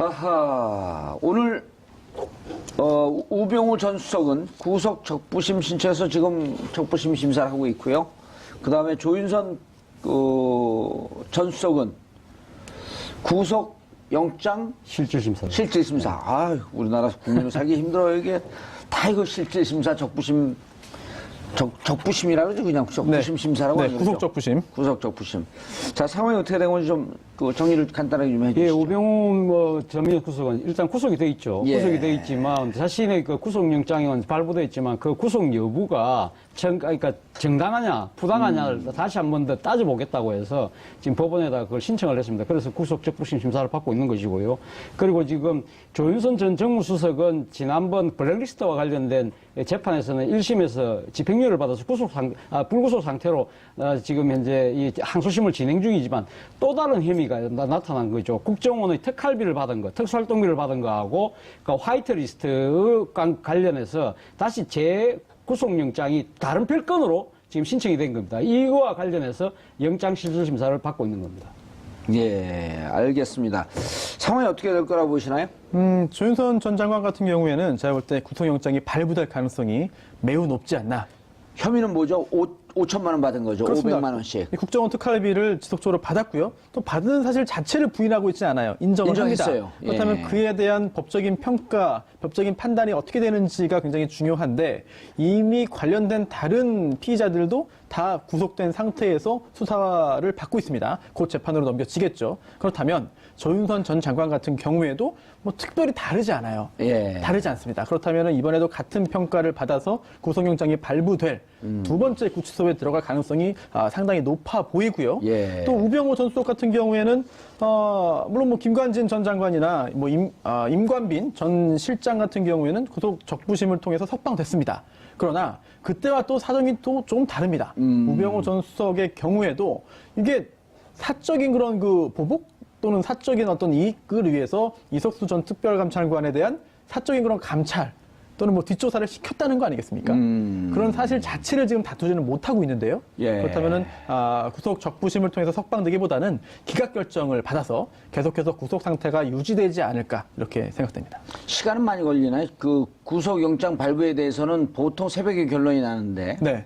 하하, 오늘 우병우 전 수석은 구속 적부심 신청해서 지금 적부심 심사를 하고 있고요. 그 다음에 조윤선 전 수석은 구속 영장 실질심사. 실질심사. 아, 우리나라 국민을 살기 힘들어요. 이게 다 이거 실질심사 적부심. 적부심이라 그러죠. 그냥 적부심 심사라고 하죠. 구속 적부심. 구속 적부심. 자, 상황이 어떻게 된 건지 좀 정리를 간단하게 좀 해주시죠. 예, 우병우 전미애 구속은 일단 구속이 돼 있죠. 예. 구속이 돼 있지만 자신의 그 구속영장은 발부돼 있지만 그 구속 여부가 그러니까 정당하냐 부당하냐를 다시 한 번 더 따져보겠다고 해서 지금 법원에다 그걸 신청을 했습니다. 그래서 구속 적부심 심사를 받고 있는 것이고요. 그리고 지금 조윤선 전 정무수석은 지난번 블랙리스트와 관련된 재판에서는 1심에서 집행유예를 받아서 불구속 상태로 지금 현재 이 항소심을 진행 중이지만 또 다른 혐의가 나타난 거죠. 국정원의 특활비를 받은 거, 특수활동비를 받은 거하고 그 화이트리스트 관련해서 다시 재구속영장이 다른 별건으로 지금 신청이 된 겁니다. 이거와 관련해서 영장실질심사를 받고 있는 겁니다. 예, 알겠습니다. 상황이 어떻게 될 거라고 보시나요? 조윤선 전 장관 같은 경우에는 제가 볼 때 구속영장이 발부될 가능성이 매우 높지 않나. 혐의는 뭐죠? 5천만 원 받은 거죠. 그렇습니다. 500만 원씩. 이 국정원 특활비를 지속적으로 받았고요. 또 받은 사실 자체를 부인하고 있지 않아요. 인정을 인정했어요. 합니다. 그렇다면 예. 그에 대한 법적인 평가, 법적인 판단이 어떻게 되는지가 굉장히 중요한데 이미 관련된 다른 피의자들도 다 구속된 상태에서 수사를 받고 있습니다. 곧 재판으로 넘겨지겠죠. 그렇다면 조윤선 전 장관 같은 경우에도 뭐 특별히 다르지 않아요. 예. 다르지 않습니다. 그렇다면 이번에도 같은 평가를 받아서 구속영장이 발부될 두 번째 구치소에 들어갈 가능성이 상당히 높아 보이고요. 예. 또 우병우 전 수석 같은 경우에는 물론 뭐 김관진 전 장관이나 뭐 임관빈 전 실장 같은 경우에는 구속 적부심을 통해서 석방됐습니다. 그러나 그때와 또 사정이 또 좀 다릅니다. 우병우 전 수석의 경우에도 이게 사적인 그런 그 보복 또는 사적인 어떤 이익을 위해서 이석수 전 특별감찰관에 대한 사적인 그런 감찰 또는 뭐 뒷조사를 시켰다는 거 아니겠습니까? 그런 사실 자체를 지금 다투지는 못하고 있는데요. 예. 그렇다면은 구속 적부심을 통해서 석방되기보다는 기각 결정을 받아서 계속해서 구속 상태가 유지되지 않을까 이렇게 생각됩니다. 시간은 많이 걸리나요? 그 구속영장 발부에 대해서는 보통 새벽에 결론이 나는데 네.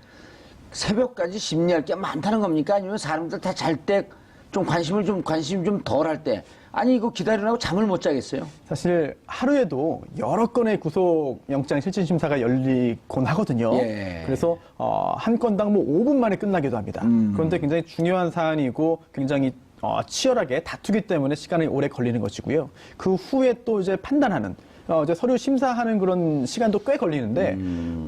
새벽까지 심리할 게 많다는 겁니까? 아니면 사람들 다 잘 때 좀 관심이 좀 덜 할 때 아니 이거 기다리라고 잠을 못 자겠어요? 사실 하루에도 여러 건의 구속영장 실질심사가 열리곤 하거든요. 예. 그래서 한 건당 뭐 5분 만에 끝나기도 합니다. 그런데 굉장히 중요한 사안이고 굉장히 치열하게 다투기 때문에 시간이 오래 걸리는 것이고요. 그 후에 또 이제 판단하는 이제 서류 심사하는 그런 시간도 꽤 걸리는데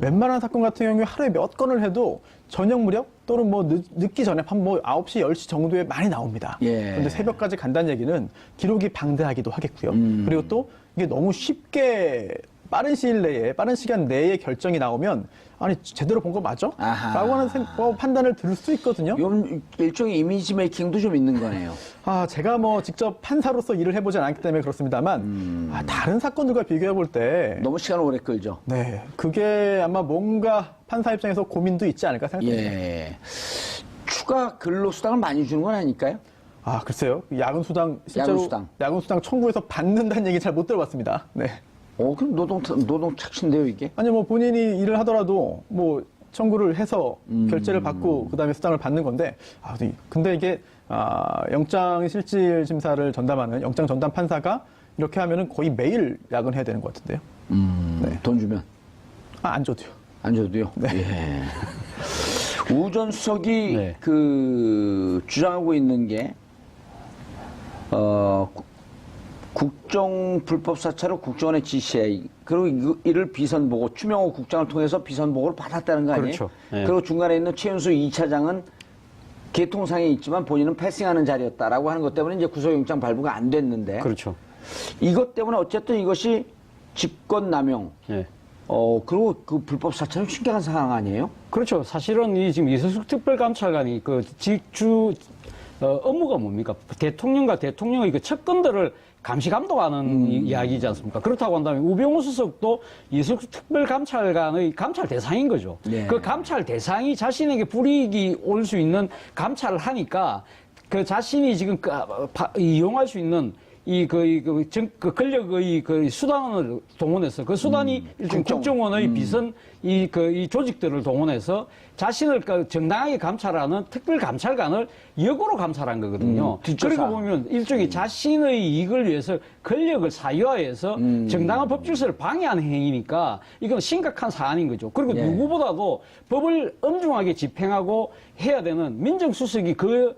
웬만한 사건 같은 경우에 하루에 몇 건을 해도 저녁 무렵 또는 뭐 늦기 전에 한 뭐 9시, 10시 정도에 많이 나옵니다. 예. 그런데 새벽까지 간다는 얘기는 기록이 방대하기도 하겠고요. 그리고 또 이게 너무 쉽게 빠른 시일 내에, 빠른 시간 내에 결정이 나오면 아니 제대로 본 거 맞아? 아하. 라고 하는 판단을 들 수 있거든요. 요 일종의 이미지 메이킹도 좀 있는 거네요. 제가 뭐 직접 판사로서 일을 해보진 않기 때문에 그렇습니다만 다른 사건들과 비교해 볼 때 너무 시간을 오래 끌죠. 네, 그게 아마 뭔가 판사 입장에서 고민도 있지 않을까 생각됩니다. 예. 추가 근로수당을 많이 주는 건 아닐까요? 글쎄요. 야근수당 실제로 야근수당 청구해서 받는다는 얘기 잘 못 들어봤습니다. 네. 그럼 노동 착취인데요, 이게? 아니 뭐 본인이 일을 하더라도 뭐 청구를 해서 결제를 받고 그다음에 수당을 받는 건데 근데 이게 영장 실질 심사를 전담하는 영장 전담 판사가 이렇게 하면은 거의 매일 야근해야 되는 것 같은데요. 네. 돈 주면? 안 줘도요. 안 줘도요? 네. 예. 우 전 수석이 네. 주장하고 있는 게 국정 불법 사찰을 국정원에 지시해 그리고 이를 비선보고 추명호 국장을 통해서 비선보고를 받았다는 거 아니에요? 그렇죠. 예. 그리고 중간에 있는 최윤수 2차장은 개통상에 있지만 본인은 패싱하는 자리였다라고 하는 것 때문에 이제 구속영장 발부가 안 됐는데 그렇죠. 이것 때문에 어쨌든 이것이 직권남용 예. 그리고 그 불법 사찰은 심각한 상황 아니에요? 그렇죠. 사실은 이 지금 이석수 특별감찰관이 그 업무가 뭡니까? 대통령과 대통령의 그 측근들을 감시 감독하는 이야기이지 않습니까? 그렇다고 한다면 우병우 수석도 이석수 특별감찰관의 감찰 대상인 거죠. 예. 그 감찰 대상이 자신에게 불이익이 올 수 있는 감찰을 하니까 그 자신이 지금 이용할 수 있는 그 권력의 그 수단을 동원해서 그 수단이 일종 국정원의 비선 이 조직들을 동원해서 자신을 정당하게 감찰하는 특별감찰관을 역으로 감찰한 거거든요. 그리고 보면 일종의 자신의 이익을 위해서 권력을 사유화해서 정당한 법질서를 방해하는 행위니까 이건 심각한 사안인 거죠. 그리고 누구보다도 법을 엄중하게 집행하고 해야 되는 민정수석이 그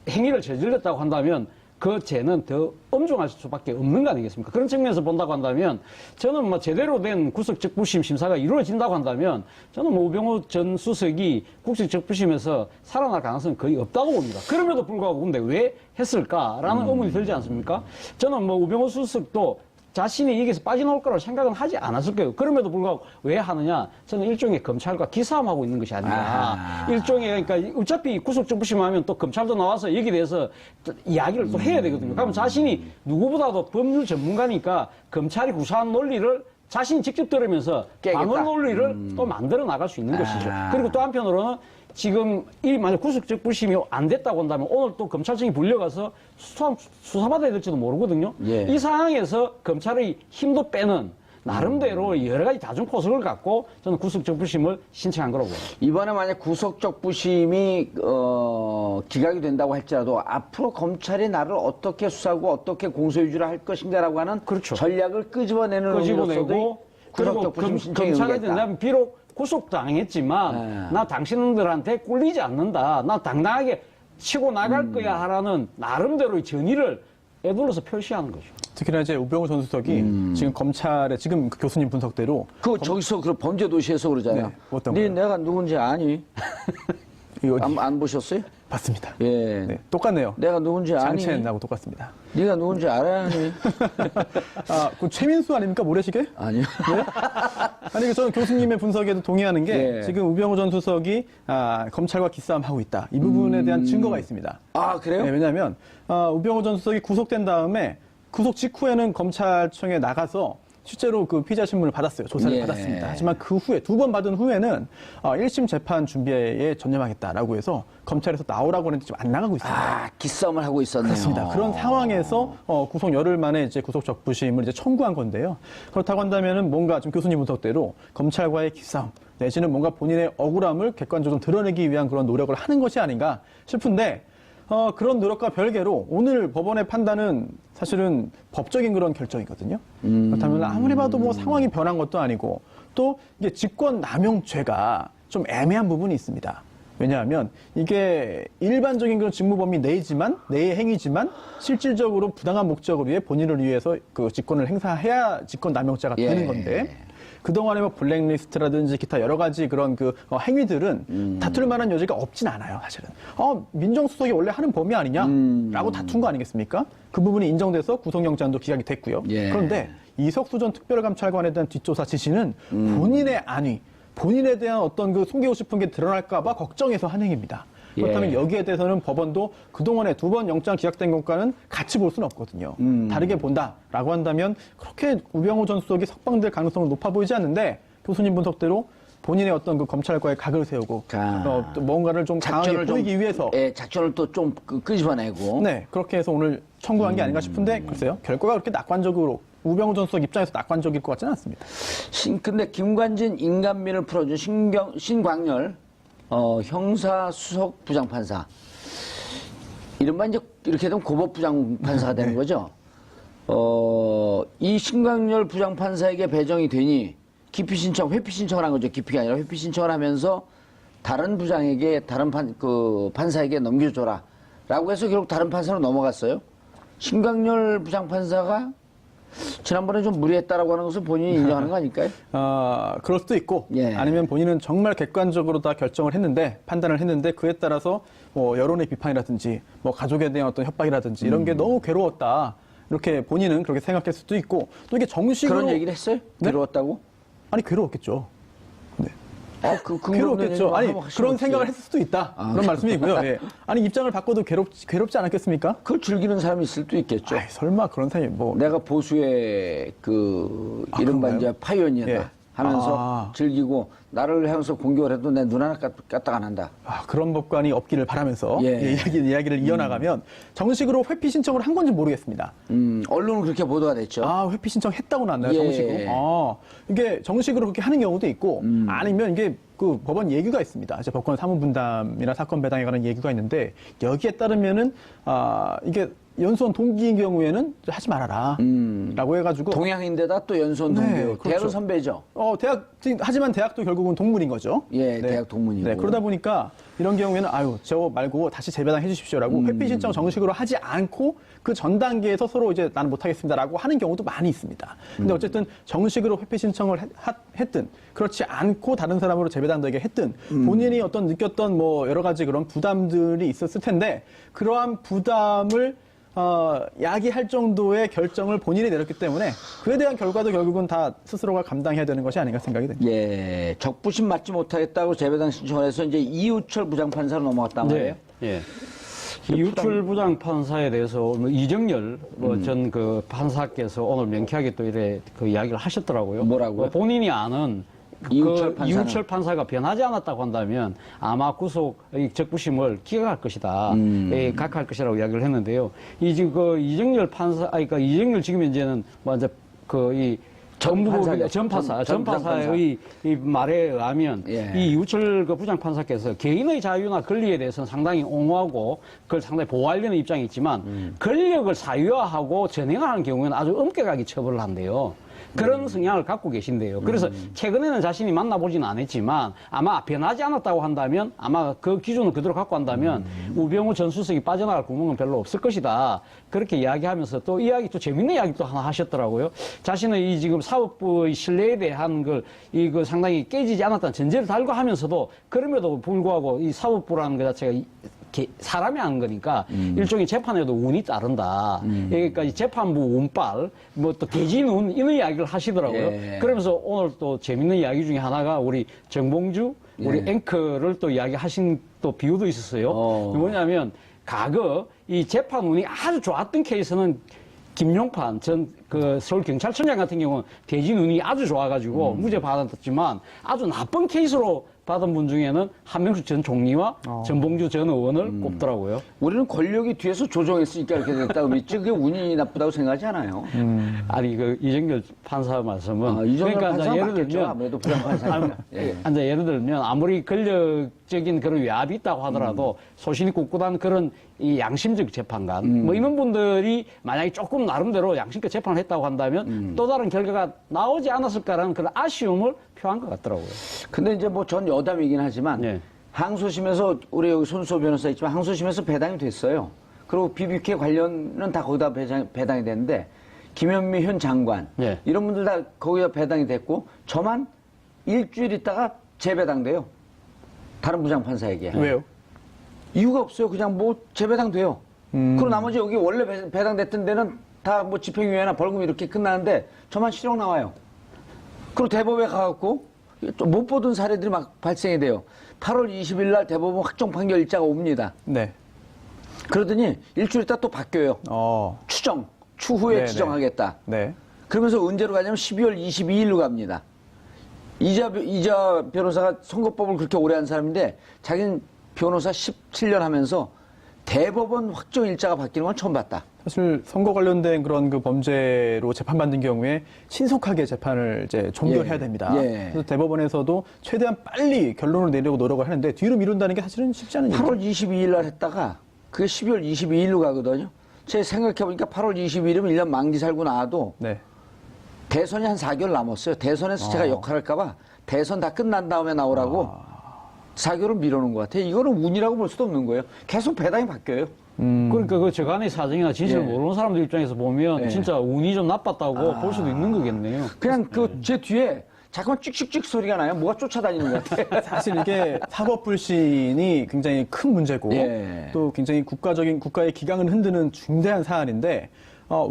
행위를 저질렀다고 한다면 그 죄는 더 엄중할 수밖에 없는 거 아니겠습니까? 그런 측면에서 본다고 한다면 저는 뭐 제대로 된 구속적부심 심사가 이루어진다고 한다면 저는 뭐 우병우 전 수석이 구속적부심에서 살아날 가능성은 거의 없다고 봅니다. 그럼에도 불구하고 근데 왜 했을까라는 의문이 들지 않습니까? 저는 뭐 우병우 수석도 자신이 여기서 빠져나올 거라고 생각은 하지 않았을 거예요. 그럼에도 불구하고 왜 하느냐? 저는 일종의 검찰과 기싸움하고 있는 것이 아닌가. 일종의, 그러니까 어차피 구속정부심하면 또 검찰도 나와서 여기에 대해서 또 이야기를 또 해야 되거든요. 그러면 자신이 누구보다도 법률 전문가니까 검찰이 구사한 논리를 자신이 직접 들으면서 방어 논리를 또 만들어 나갈 수 있는 것이죠. 그리고 또 한편으로는 지금 이 만약 구속적부심이 안 됐다고 한다면 오늘 또 검찰청이 불려가서 수사받아야 될지도 모르거든요. 이 상황에서 검찰의 힘도 빼는 나름대로 여러 가지 다중 포석을 갖고 저는 구속적부심을 신청한 거라고 봅니다. 이번에 만약 구속적부심이 기각이 된다고 할지라도 앞으로 검찰이 나를 어떻게 수사하고 어떻게 공소유지를 할 것인가라고 하는 전략을 끄집어내는 끄집어내고 그리고 구속적부심 신청이 검찰에 의미가 있다. 대한 비록 구속당했지만 나 당신들한테 꿀리지 않는다. 나 당당하게 치고 나갈 거야 하라는 나름대로의 전의를 애둘러서 표시하는 거죠. 특히나 이제 우병우 전 수석이 지금 검찰의 지금 그 교수님 분석대로 저기서 그 범죄도시에서 그러잖아요. 네, 어떤 네 거요? 내가 누군지 아니? 이거 안 보셨어요? 봤습니다. 예. 네, 똑같네요. 내가 누군지 아니? 장첸하고 똑같습니다. 네가 누군지 알아야 하니? 그 최민수 아닙니까 모래시계? 아니요. 아니 저는 교수님의 분석에도 동의하는 게 예. 지금 우병우 전 수석이 검찰과 기싸움하고 있다. 이 부분에 대한 증거가 있습니다. 아 그래요? 네, 왜냐하면 우병우 전 수석이 구속된 다음에 구속 직후에는 검찰청에 나가서 실제로 그 피의자 신문을 받았어요. 조사를 예. 받았습니다. 하지만 그 후에 두 번 받은 후에는 1심 재판 준비에 전념하겠다라고 해서 검찰에서 나오라고 했는데 지금 안 나가고 있습니다. 아 기싸움을 하고 있었네요. 그렇습니다. 그런 상황에서 구속 열흘 만에 이제 구속 적부심을 이제 청구한 건데요. 그렇다고 한다면은 뭔가 지금 교수님 분석대로 검찰과의 기싸움 내지는 뭔가 본인의 억울함을 객관적으로 좀 드러내기 위한 그런 노력을 하는 것이 아닌가 싶은데 그런 노력과 별개로 오늘 법원의 판단은 사실은 법적인 그런 결정이거든요. 그렇다면 아무리 봐도 뭐 상황이 변한 것도 아니고 또 이게 직권남용죄가 좀 애매한 부분이 있습니다. 왜냐하면 이게 일반적인 그런 직무범위 내의 행위지만 실질적으로 부당한 목적을 위해 본인을 위해서 그 직권을 행사해야 직권남용죄가 되는 건데 그동안에 뭐 블랙리스트라든지 기타 여러 가지 그런 그 행위들은 다툴 만한 여지가 없진 않아요, 사실은. 민정수석이 원래 하는 범위 아니냐라고 다툰 거 아니겠습니까? 그 부분이 인정돼서 구속영장도 기각이 됐고요. 그런데 이석수 전 특별감찰관에 대한 뒷조사 지시는 본인의 안위, 본인에 대한 어떤 그 숨기고 싶은 게 드러날까봐 걱정해서 한 행위입니다. 그렇다면 여기에 대해서는 법원도 그동안에 두 번 영장 기각된 것과는 같이 볼 수는 없거든요. 다르게 본다라고 한다면 그렇게 우병우 전 수석이 석방될 가능성은 높아 보이지 않는데 교수님 분석대로 본인의 어떤 그 검찰과의 각을 세우고 또 뭔가를 좀 강하게 보이기 위해서 작전을 또 좀 끄집어내고 네 그렇게 해서 오늘 청구한 게 아닌가 싶은데 글쎄요 결과가 그렇게 낙관적으로 우병우 전 수석 입장에서 낙관적일 것 같지는 않습니다. 근데 김관진 인간미를 풀어준 신광열 형사수석 부장판사 이른바 이제 이렇게 되면 고법 부장판사가 되는 거죠. 이 신광열 부장판사에게 배정이 되니 기피 신청, 회피 신청을 한 거죠. 기피가 아니라 회피 신청을 하면서 다른 부장에게 다른 판사에게 넘겨줘라라고 해서 결국 다른 판사로 넘어갔어요. 신광열 부장판사가 지난번에 좀 무리했다라고 하는 것을 본인이 인정하는 거 아닐까요? 그럴 수도 있고 아니면 본인은 정말 객관적으로 다 결정을 했는데 판단을 했는데 그에 따라서 뭐 여론의 비판이라든지 뭐 가족에 대한 어떤 협박이라든지 이런 게 너무 괴로웠다. 이렇게 본인은 그렇게 생각할 수도 있고 또 이게 정식으로 그런 얘기를 했어요? 괴로웠다고? 아니 괴로웠겠죠. 네. 괴로웠겠죠. 아니 그런 생각을 했을 수도 있다. 그런 말씀이고요. 예. 아니 입장을 바꿔도 괴롭지 않았겠습니까? 그걸 즐기는 사람이 있을 수도 있겠죠. 설마 그런 사람이 뭐 내가 보수의 이른바 이제 파이오니어다. 하면서 즐기고 나를 향해서 공격을 해도 내 눈 하나 까딱 안 한다. 그런 법관이 없기를 바라면서 예. 이야기를 이어나가면 정식으로 회피 신청을 한 건지 모르겠습니다. 언론은 그렇게 보도가 됐죠. 회피 신청했다고 나왔나요, 예. 정식으로? 이게 정식으로 그렇게 하는 경우도 있고, 아니면 이게 그 법원 예규가 있습니다. 이제 법관 사무분담이나 사건 배당에 관한 예규가 있는데, 여기에 따르면은, 이게 연수원 동기인 경우에는 하지 말아라. 라고 해가지고. 동양인데다 또 연수원 동기. 네, 그렇죠. 대학은 선배죠. 하지만 대학도 결국은 동문인 거죠. 예, 대학 동문이고. 네, 그러다 보니까 이런 경우에는 저거 말고 다시 재배당 해주십시오라고 회피 신청 정식으로 하지 않고 그 전 단계에서 서로 이제 나는 못하겠습니다라고 하는 경우도 많이 있습니다. 근데 어쨌든 정식으로 회피 신청을 했든 그렇지 않고 다른 사람으로 재배당되게 했든 본인이 어떤 느꼈던 뭐 여러 가지 그런 부담들이 있었을 텐데 그러한 부담을 야기할 정도의 결정을 본인이 내렸기 때문에 그에 대한 결과도 결국은 다 스스로가 감당해야 되는 것이 아닌가 생각이 듭니다. 예, 적부심 맞지 못하겠다고 재배당 신청을 해서 이제 이우철 부장판사로 넘어갔단 말이에요. 예. 이우철 부장판사에 대해서 이정열 전 그 판사께서 오늘 명쾌하게 또 이래 그 이야기를 하셨더라고요. 뭐라고요? 본인이 아는 이우철 판사가 변하지 않았다고 한다면 아마 구속 적부심을 기각할 것이다, 각할 것이라고 이야기를 했는데요. 지금 이정열 판사, 그러니까 이정열 지금 현재는 먼저 전 판사의 이 말에 의하면 이 이우철 그 부장판사께서 개인의 자유나 권리에 대해서는 상당히 옹호하고 그걸 상당히 보호하려는 입장이 있지만 권력을 사유화하고 전행하는 경우에는 아주 엄격하게 처벌을 한대요. 그런 성향을 갖고 계신데요. 그래서 최근에는 자신이 만나보지는 않았지만 아마 변하지 않았다고 한다면 아마 그 기준을 그대로 갖고 한다면 우병우 전 수석이 빠져나갈 구멍은 별로 없을 것이다. 그렇게 이야기하면서 또 재밌는 이야기 또 하나 하셨더라고요. 자신의 이 지금 사법부의 신뢰에 대한 이거 상당히 깨지지 않았다는 전제를 달고 하면서도 그럼에도 불구하고 이 사법부라는 것 자체가 사람이 하는 거니까 일종의 재판에도 운이 따른다. 그러니까 재판부 운빨, 뭐 또 대진운 이런 이야기를 하시더라고요. 그러면서 오늘 또 재밌는 이야기 중에 하나가 우리 정봉주 우리 앵커를 또 이야기하신 또 비유도 있었어요. 뭐냐면 과거 이 재판 운이 아주 좋았던 케이스는 김용판 전 서울경찰청장 같은 경우는 대진 운이 아주 좋아가지고 무죄 받았지만 아주 나쁜 케이스로 받은 분 중에는 한명숙 전 총리와 전봉주 전 의원을 꼽더라고요. 우리는 권력이 뒤에서 조종했으니까 이렇게 됐다고 믿지 그게 운이 나쁘다고 생각하지 않아요. 아니 이정열 판사 말씀은 이정열 그러니까 판사가 예를 맞겠죠. 들면 아무래도 부장판사니까. 이제 예를 들면 아무리 권력적인 그런 외압이 있다고 하더라도 소신이 꿋꿋한 그런 이 양심적 재판관 뭐 이런 분들이 만약에 조금 나름대로 양심껏 재판을 했다고 한다면 또 다른 결과가 나오지 않았을까라는 그런 아쉬움을 표한 것 같더라고요. 근데 이제 뭐 전 여담이긴 하지만 항소심에서 우리 여기 손수호 변호사 있지만 항소심에서 배당이 됐어요. 그리고 BBK 관련은 다 거기다 배당이 됐는데 김현미 현 장관 이런 분들 다 거기다 배당이 됐고 저만 일주일 있다가 재배당돼요. 다른 부장판사에게. 왜요? 이유가 없어요. 그냥 뭐 재배당돼요. 그리고 나머지 여기 원래 배당됐던 데는 다 뭐 집행유예나 벌금 이렇게 끝나는데 저만 실형 나와요. 그리고 대법에 가갖고 못 보던 사례들이 막 발생이 돼요. 8월 20일 날 대법원 확정 판결 일자가 옵니다. 네. 그러더니 일주일 있다 또 바뀌어요. 추후에 네네. 지정하겠다. 네. 그러면서 언제로 가냐면 12월 22일로 갑니다. 이자 변호사가 선거법을 그렇게 오래 한 사람인데 자기는 변호사 17년 하면서 대법원 확정 일자가 바뀌는 건 처음 봤다. 사실 선거 관련된 그런 그 범죄로 재판받는 경우에 신속하게 재판을 이제 종결해야 됩니다. 그래서 대법원에서도 최대한 빨리 결론을 내려고 노력을 하는데 뒤로 미룬다는 게 사실은 쉽지 않은 일이죠. 8월 22일 날 했다가 그게 12월 22일로 가거든요. 제가 생각해보니까 8월 22일이면 1년 만기 살고 나와도 대선이 한 4개월 남았어요. 대선에서 제가 역할할까봐 대선 다 끝난 다음에 나오라고 4개월을 미뤄놓은 것 같아요. 이거는 운이라고 볼 수도 없는 거예요. 계속 배당이 바뀌어요. 그러니까 그 저간의 사정이나 진실을 모르는 사람들 입장에서 보면 진짜 운이 좀 나빴다고 볼 수도 있는 거겠네요. 그냥 제 뒤에 자꾸만 찍찍찍 소리가 나요. 뭐가 쫓아다니는 것 같아요. 사실 이게 사법 불신이 굉장히 큰 문제고 또 굉장히 국가의 기강을 흔드는 중대한 사안인데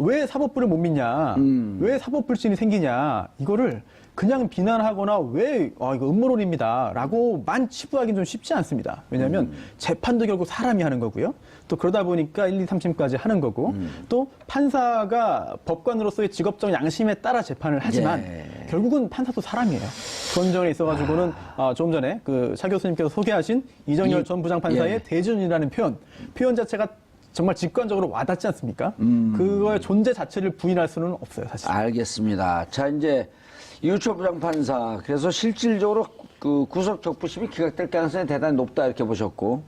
왜 사법부를 못 믿냐, 왜 사법 불신이 생기냐 이거를 그냥 비난하거나 왜 이거 음모론입니다라고만 치부하기는 좀 쉽지 않습니다. 왜냐하면 재판도 결국 사람이 하는 거고요. 또 그러다 보니까 1, 2, 3심까지 하는 거고 또 판사가 법관으로서의 직업적 양심에 따라 재판을 하지만 결국은 판사도 사람이에요. 그런 점에 있어가지고는 조금 전에 그 차 교수님께서 소개하신 이정열 전 부장판사의 예. 대준이라는 표현 자체가 정말 직관적으로 와닿지 않습니까? 그거의 존재 자체를 부인할 수는 없어요, 사실. 알겠습니다. 자, 이제 이우철 부장판사, 그래서 실질적으로 그 구속 적부심이 기각될 가능성이 대단히 높다 이렇게 보셨고,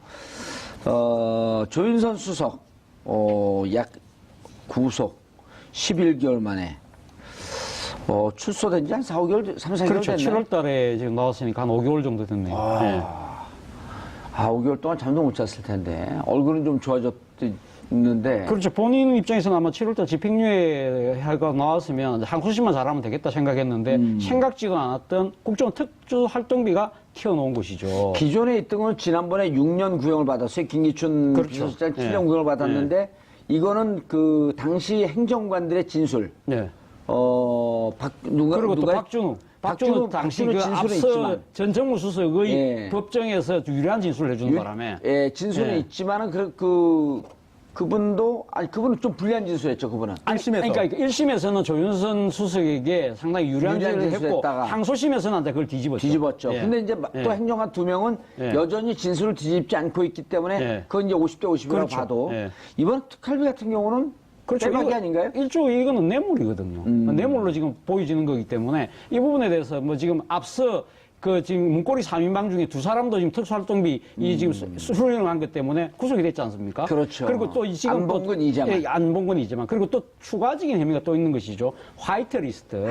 조윤선 수석, 약 구속 11개월 만에, 출소된 지 한 4, 5개월, 3, 4개월 그렇죠. 됐나요? 7월 달에 지금 나왔으니까 한 5개월 정도 됐네요. 네. 5개월 동안 잠도 못 잤을 텐데, 얼굴은 좀 좋아졌는데. 그렇죠. 본인 입장에서는 아마 7월달 집행유예가 나왔으면 항소심만 잘하면 되겠다 생각했는데 생각지도 않았던 국정원 특수활동비가 튀어나온 것이죠. 기존에 있던 건 지난번에 6년 구형을 받았어요. 김기춘 그렇죠. 비서실장 7년 예. 구형을 받았는데, 이거는 그 당시 행정관들의 진술. 네. 누가 그리고 또 누가 박준우 당시 그 진술은 앞서 있지만. 전 정무수석의 예. 법정에서 유리한 진술을 해주는 바람에 진술은 예. 있지만은 그분도 그분은 좀 불리한 진술했죠. 그분은. 아니, 1심에서. 그러니까 1심에서는 조윤선 수석에게 상당히 유리한 유리한 진술을 했고 진술했다가 항소심에서는 그걸 뒤집었죠. 예. 예. 근데 이제 예. 또 행정관 2명은 예. 여전히 진술을 뒤집지 않고 있기 때문에 예. 그건 이제 50대 50이라고 그렇죠. 봐도 예. 이번 특활비 같은 경우는 빼박이 이거 아닌가요? 일종의 이거는 뇌물이거든요. 뇌물로 지금 보여지는 거기 때문에 이 부분에 대해서 뭐 지금 앞서 그 지금 문고리 3인방 중에 2사람도 지금 특수활동비 이 지금 수령을 한 것 때문에 구속이 됐지 않습니까? 그렇죠. 그리고 또 이 지금 안 본 건 이자만. 예, 안 본 건 이자만. 그리고 또 추가적인 혐의가 또 있는 것이죠. 화이트 리스트.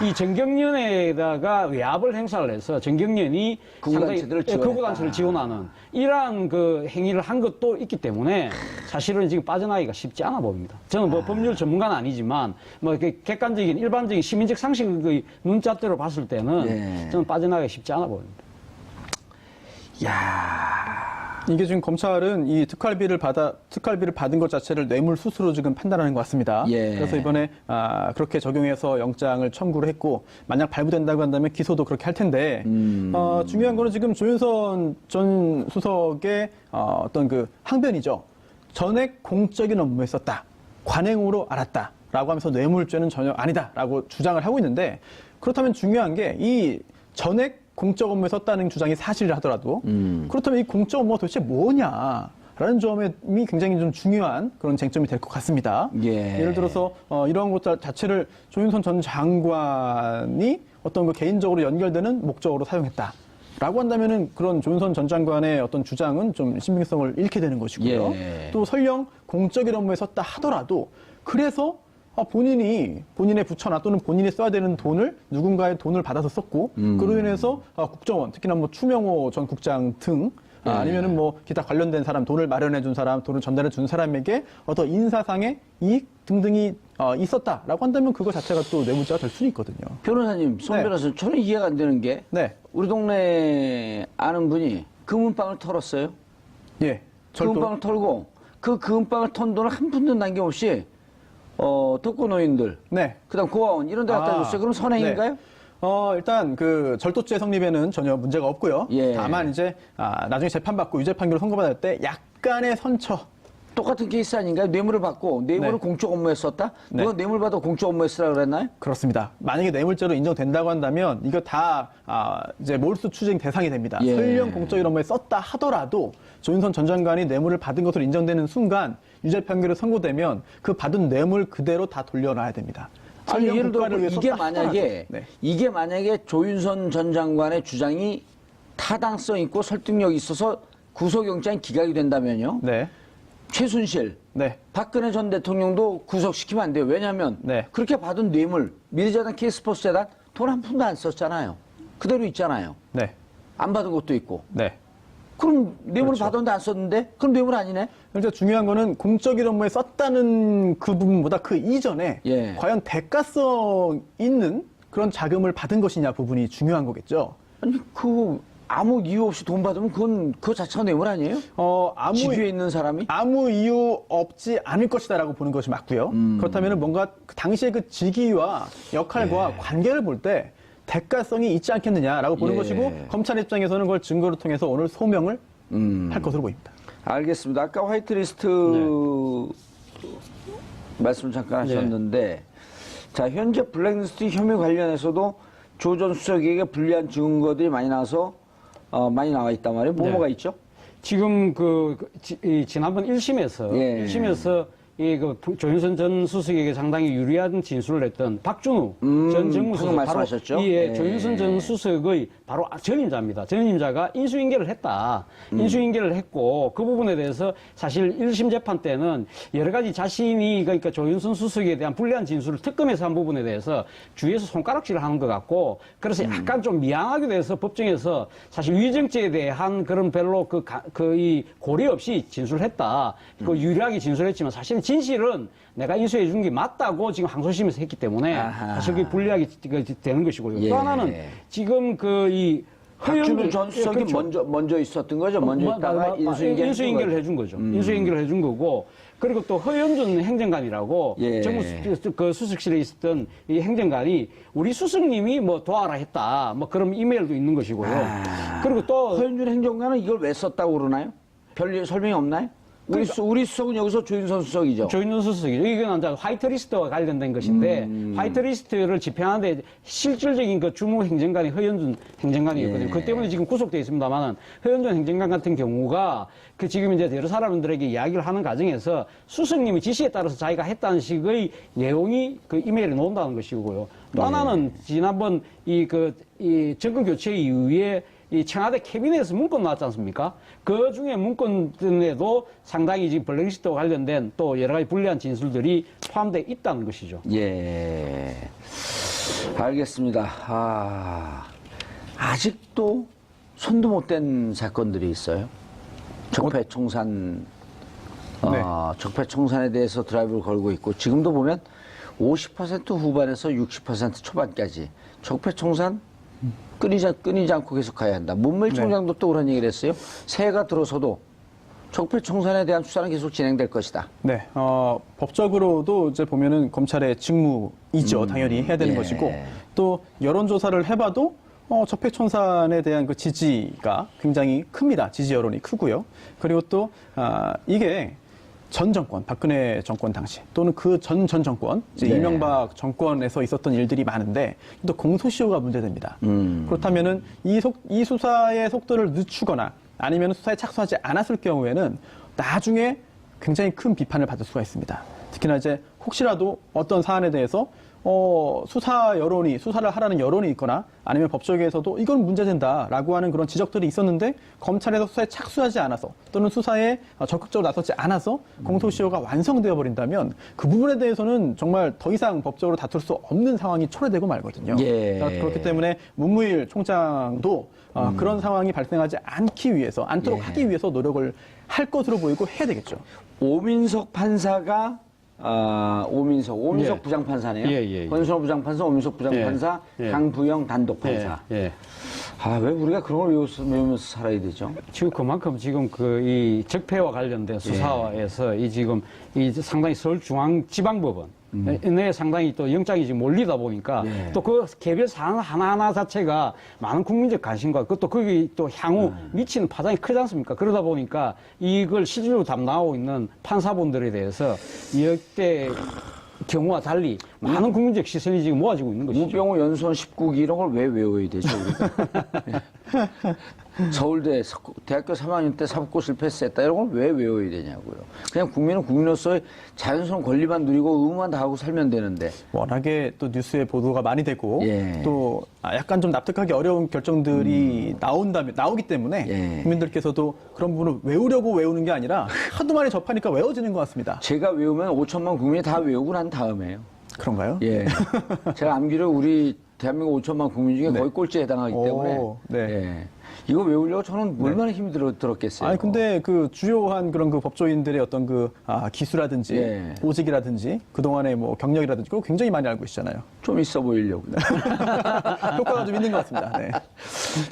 이 정경련에다가 외압을 행사를 해서 정경련이 극우단체들을 지원했다. 극우단체를 지원하는 이러한 그 행위를 한 것도 있기 때문에 사실은 지금 빠져나가기가 쉽지 않아 보입니다. 저는 뭐 법률 전문가는 아니지만 뭐 이렇게 객관적인 일반적인 시민적 상식의 눈잣대로 봤을 때는 네. 저는 빠져나가기 쉽지 않아 보입니다. 이게 지금 검찰은 이 특활비를 받은 것 자체를 뇌물 수수로 지금 판단하는 것 같습니다. 예. 그래서 이번에 그렇게 적용해서 영장을 청구를 했고 만약 발부된다고 한다면 기소도 그렇게 할 텐데 중요한 거는 지금 조윤선 전 수석의 어떤 그 항변이죠. 전액 공적인 업무에 썼다. 관행으로 알았다라고 하면서 뇌물죄는 전혀 아니다라고 주장을 하고 있는데 그렇다면 중요한 게 이 전액 공적 업무에 썼다는 주장이 사실이라 하더라도 그렇다면 이 공적 업무가 도대체 뭐냐라는 점이 굉장히 좀 중요한 그런 쟁점이 될 것 같습니다. 예. 예를 들어서 이러한 것 자체를 조윤선 전 장관이 어떤 그 개인적으로 연결되는 목적으로 사용했다. 라고 한다면은 그런 조윤선 전 장관의 어떤 주장은 좀 신빙성을 잃게 되는 것이고요. 예. 또 설령 공적인 업무에 썼다 하더라도 그래서 본인의 부처나 또는 본인이 써야 되는 돈을 누군가의 돈을 받아서 썼고 그로 인해서 국정원 특히나 뭐 추명호 전 국장 등 아니면은 뭐 기타 관련된 사람 돈을 마련해 준 사람 돈을 전달해 준 사람에게 어떤 인사상의 이익 등등이 있었다라고 한다면 그거 자체가 또 뇌물죄가 될 수는 있거든요. 변호사님, 송 네. 변호사, 저는 이해가 안 되는 게 네, 우리 동네 아는 분이 금은방을 털었어요. 예, 금은방을 털고 그 금은방을 턴 돈을 한 푼도 남김없이 독거노인들, 네. 그다음 고아원 이런 데 갖다 줬어요. 그럼 선행인가요? 네. 일단 그 절도죄 성립에는 전혀 문제가 없고요. 예. 다만 이제 나중에 재판받고 유죄 판결을 선고받을 때 약간의 선처. 똑같은 케이스 아닌가요? 뇌물을 받고 뇌물을 네. 공적 업무에 썼다? 네. 누가 뇌물 받아 공적 업무에 쓰라고 그랬나요? 그렇습니다. 만약에 뇌물죄로 인정된다고 한다면 이거 다 이제 몰수 추징 대상이 됩니다. 예. 설령 공적인 업무에 썼다 하더라도 조윤선 전 장관이 뇌물을 받은 것으로 인정되는 순간 유죄 판결이 선고되면 그 받은 뇌물 그대로 다 돌려놔야 됩니다. 아니, 설령 예를 들어 국가를 위해 이게 썼다 만약에 하더라도. 네. 이게 만약에 조윤선 전 장관의 주장이 타당성 있고 설득력 있어서 구속영장이 기각이 된다면요. 네. 최순실, 네. 박근혜 전 대통령도 구속시키면 안 돼요. 왜냐하면 네. 그렇게 받은 뇌물, 미래재단, K스포츠 재단 돈 한 푼도 안 썼잖아요. 그대로 있잖아요. 네. 안 받은 것도 있고. 네. 그럼 뇌물을 그렇죠. 받았는데 안 썼는데? 그럼 뇌물 아니네? 그러니까 중요한 거는 공적인 업무에 썼다는 그 부분보다 그 이전에 예. 과연 대가성 있는 그런 자금을 받은 것이냐 부분이 중요한 거겠죠. 아니, 아무 이유 없이 돈 받으면 그거 자체가 뇌물 아니에요? 직위에 있는 사람이? 아무 이유 없지 않을 것이다라고 보는 것이 맞고요. 그렇다면 뭔가 그 당시의 그 직위와 역할과 관계를 볼 때 대가성이 있지 않겠느냐라고 보는 예. 것이고 검찰 입장에서는 그걸 증거로 통해서 오늘 소명을 할 것으로 보입니다. 알겠습니다. 아까 화이트리스트 말씀 잠깐 하셨는데 자, 현재 블랙리스트 혐의 관련해서도 조 전 수석에게 불리한 증거들이 많이 나와서 많이 나와 있단 말이에요. 뭐가 있죠? 지금 지난번 1심에서 예. 1심에서 조윤선 전 수석에게 상당히 유리한 진술을 했던 박준우 전 방금 정무수석 말씀하셨죠? 예, 예. 조윤선 전 수석의 바로 전임자입니다. 전임자가 인수인계를 했다. 인수인계를 했고 그 부분에 대해서 사실 1심 재판 때는 여러 가지 자신이 그러니까 조윤선 수석에 대한 불리한 진술을 특검에서 한 부분에 대해서 주위에서 손가락질을 하는 것 같고 그래서 약간 좀 미안하게 돼서 법정에서 사실 위증죄에 대한 그런 별로 이 고려 없이 진술했다. 그 유리하게 진술했지만 사실은 진실은 내가 인수해 준 게 맞다고 지금 항소심에서 했기 때문에 아하. 사실 그게 불리하게 되는 것이고요. 예. 또 하나는 지금 박준우 전 수석이 먼저 있었던 거죠. 먼저 있다가 인수인계를 해준 거죠. 인수인계를 해준 거고 그리고 또 허영준 행정관이라고 예. 정부 수석실에 있었던 이 행정관이 우리 수석님이 뭐 도와라 했다. 뭐 그런 이메일도 있는 것이고요. 그리고 또 허윤준 행정관은 이걸 왜 썼다고 그러나요? 별 설명이 없나요? 우리 수석은 여기서 조윤선 수석이죠. 조윤선 수석이죠. 이건 이제 화이트리스트와 관련된 것인데 화이트리스트를 집행하는데 실질적인 그 주무 행정관이 허연준 행정관이었거든요. 예. 그 때문에 지금 구속돼 있습니다만은 허연준 행정관 같은 경우가 지금 이제 여러 사람들에게 이야기를 하는 과정에서 수석님의 지시에 따라서 자기가 했다는 식의 내용이 그 이메일에 나온다는 것이고요. 또 하나는 지난번 이 정권 교체 이후에 이 청와대 캐비넷에서 문건 나왔지 않습니까? 그 중에 문건에도 상당히 지금 블랙리스트와 관련된 또 여러 가지 불리한 진술들이 포함되어 있다는 것이죠. 예. 알겠습니다. 아직도 손도 못 댄 사건들이 있어요. 적폐청산, 네. 적폐청산에 대해서 드라이브를 걸고 있고, 지금도 보면 50% 후반에서 60% 초반까지 적폐청산 끊이지 않고 계속 가야 한다. 문무일 총장도 또 그런 얘기를 했어요. 새해가 들어서도 적폐청산에 대한 수사는 계속 진행될 것이다. 네, 법적으로도 이제 보면은 검찰의 직무이죠. 당연히 해야 되는 예. 것이고, 또 여론조사를 해봐도 적폐청산에 대한 그 지지가 굉장히 큽니다. 지지 여론이 크고요. 그리고 또 이게 전 정권, 박근혜 정권 당시 또는 그 전 정권, 이제 네. 이명박 정권에서 있었던 일들이 많은데 또 공소시효가 문제됩니다. 그렇다면은 이 수사의 속도를 늦추거나 아니면 수사에 착수하지 않았을 경우에는 나중에 굉장히 큰 비판을 받을 수가 있습니다. 특히나 이제 혹시라도 어떤 사안에 대해서 수사를 하라는 여론이 있거나 아니면 법조계에서도 이건 문제된다라고 하는 그런 지적들이 있었는데 검찰에서 수사에 착수하지 않아서 또는 수사에 적극적으로 나서지 않아서 공소시효가 완성되어 버린다면 그 부분에 대해서는 정말 더 이상 법적으로 다툴 수 없는 상황이 초래되고 말거든요. 예. 그렇기 때문에 문무일 총장도 그런 상황이 발생하지 않도록 하기 위해서 노력을 할 것으로 보이고 해야 되겠죠. 오민석 판사가 오민석 예. 부장판사네요. 예. 권순호 부장판사, 오민석 부장판사, 예. 강부영 단독판사. 예. 왜 우리가 그런 걸 외우면서 살아야 되죠? 지금 그만큼 지금 이 적폐와 관련된 수사에서 이 상당히 서울중앙지방법원 내 상당히 또 영장이 지금 몰리다 보니까 또 그 개별 사안 하나하나 자체가 많은 국민적 관심과 그것도 거기 또 향후 미치는 파장이 크지 않습니까? 그러다 보니까 이걸 실질적으로 담당하고 있는 판사분들에 대해서 역대 경우와 달리 많은 국민적 시선이 지금 모아지고 있는 것이죠. 우병우 연수원 19기 이런 걸 왜 외워야 되죠, 우리가? 서울대 대학교 3학년 때 사법고 실패했다 이런 걸 왜 외워야 되냐고요. 그냥 국민은 국민으로서의 자연스러운 권리만 누리고 의무만 다하고 살면 되는데. 워낙에 또 뉴스에 보도가 많이 되고 예. 또 약간 좀 납득하기 어려운 결정들이 나오기 때문에 국민들께서도 그런 부분을 외우려고 외우는 게 아니라 하도 많이 접하니까 외워지는 것 같습니다. 제가 외우면 5천만 국민이 다 외우고 난 다음에요. 그런가요? 예. 제가 암기를 우리 대한민국 5천만 국민 중에 거의 꼴찌에 해당하기 때문에. 네. 예. 이거 외우려고 저는 얼마나 힘이 들었겠어요. 아니 근데 그 주요한 그런 그 법조인들의 어떤 기수라든지 보직이라든지 그동안의 뭐 경력이라든지 그거 굉장히 많이 알고 계시잖아요. 좀 있어 보이려고. 효과가 좀 있는 것 같습니다. 네.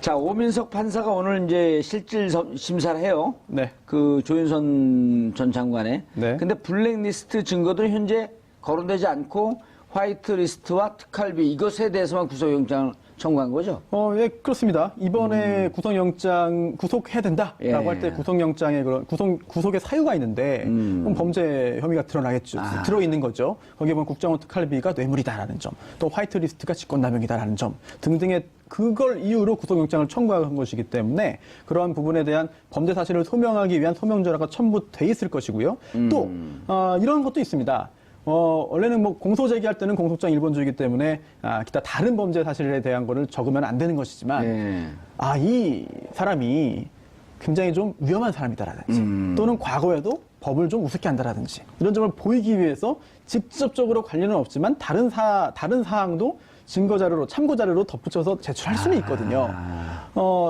자, 오민석 판사가 오늘 이제 실질 심사를 해요. 네. 그 조윤선 전 장관의. 네. 근데 블랙리스트 증거들은 현재 거론되지 않고 화이트리스트와 특활비 이것에 대해서만 구속영장을 청구한 거죠? 예, 그렇습니다. 이번에 구속영장 구속해야 된다라고 예. 할 때 구속영장에 그런 구속의 사유가 있는데 그럼 범죄 혐의가 드러나겠죠. 들어 있는 거죠. 거기에 보면 국정원 특활비가 뇌물이다라는 점, 또 화이트리스트가 직권남용이다라는 점 등등의 그걸 이유로 구속영장을 청구한 것이기 때문에 그러한 부분에 대한 범죄 사실을 소명하기 위한 소명조라가 첨부돼 있을 것이고요. 또 이런 것도 있습니다. 원래는 뭐 공소 제기할 때는 공소장 일본주의이기 때문에 기타 다른 범죄 사실에 대한 거를 적으면 안 되는 것이지만 예. 이 사람이 굉장히 좀 위험한 사람이다라든지 또는 과거에도 법을 좀 우습게 한다라든지 이런 점을 보이기 위해서 직접적으로 관련은 없지만 다른 사항도 증거 자료로 참고 자료로 덧붙여서 제출할 수는 있거든요.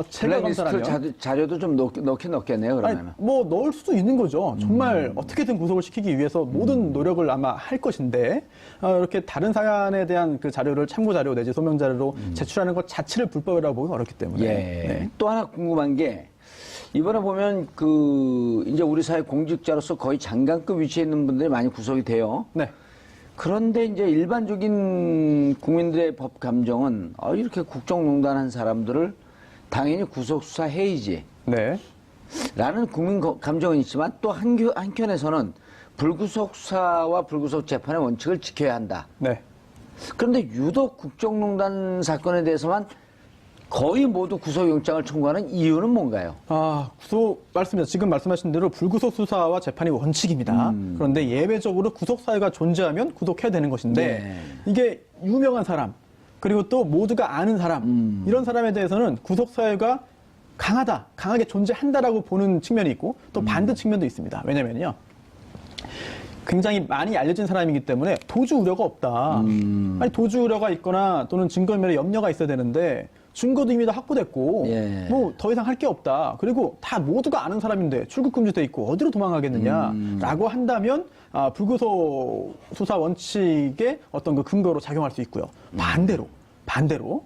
제가 블랙리스트 검사라면 자료도 좀 넣긴 넣겠네요, 그러면. 뭐 넣을 수도 있는 거죠. 정말 어떻게든 구속을 시키기 위해서 모든 노력을 아마 할 것인데 이렇게 다른 사안에 대한 그 자료를 참고 자료 내지 소명 자료로 제출하는 것 자체를 불법이라고 보기 어렵기 때문에. 예. 네. 또 하나 궁금한 게 이번에 보면 이제 우리 사회 공직자로서 거의 장관급 위치에 있는 분들이 많이 구속이 돼요. 네. 그런데 이제 일반적인 국민들의 법 감정은 이렇게 국정농단한 사람들을 당연히 구속수사해야지 네. 라는 국민 감정은 있지만 또 한켠에서는 불구속 수사와 불구속 재판의 원칙을 지켜야 한다. 네. 그런데 유독 국정농단 사건에 대해서만 거의 모두 구속영장을 청구하는 이유는 뭔가요? 맞습니다. 지금 말씀하신 대로 불구속 수사와 재판이 원칙입니다. 그런데 예외적으로 구속 사유가 존재하면 구속해야 되는 것인데 네. 이게 유명한 사람 그리고 또 모두가 아는 사람 이런 사람에 대해서는 구속 사유가 강하게 존재한다라고 보는 측면이 있고 또 반대 측면도 있습니다. 왜냐면요. 굉장히 많이 알려진 사람이기 때문에 도주 우려가 없다. 아니 도주 우려가 있거나 또는 증거인멸에 염려가 있어야 되는데 증거도 이미 다 확보됐고 예. 뭐 더 이상 할 게 없다. 그리고 다 모두가 아는 사람인데 출국 금지돼 있고 어디로 도망가겠느냐라고 한다면 불구속 수사 원칙의 어떤 그 근거로 작용할 수 있고요. 반대로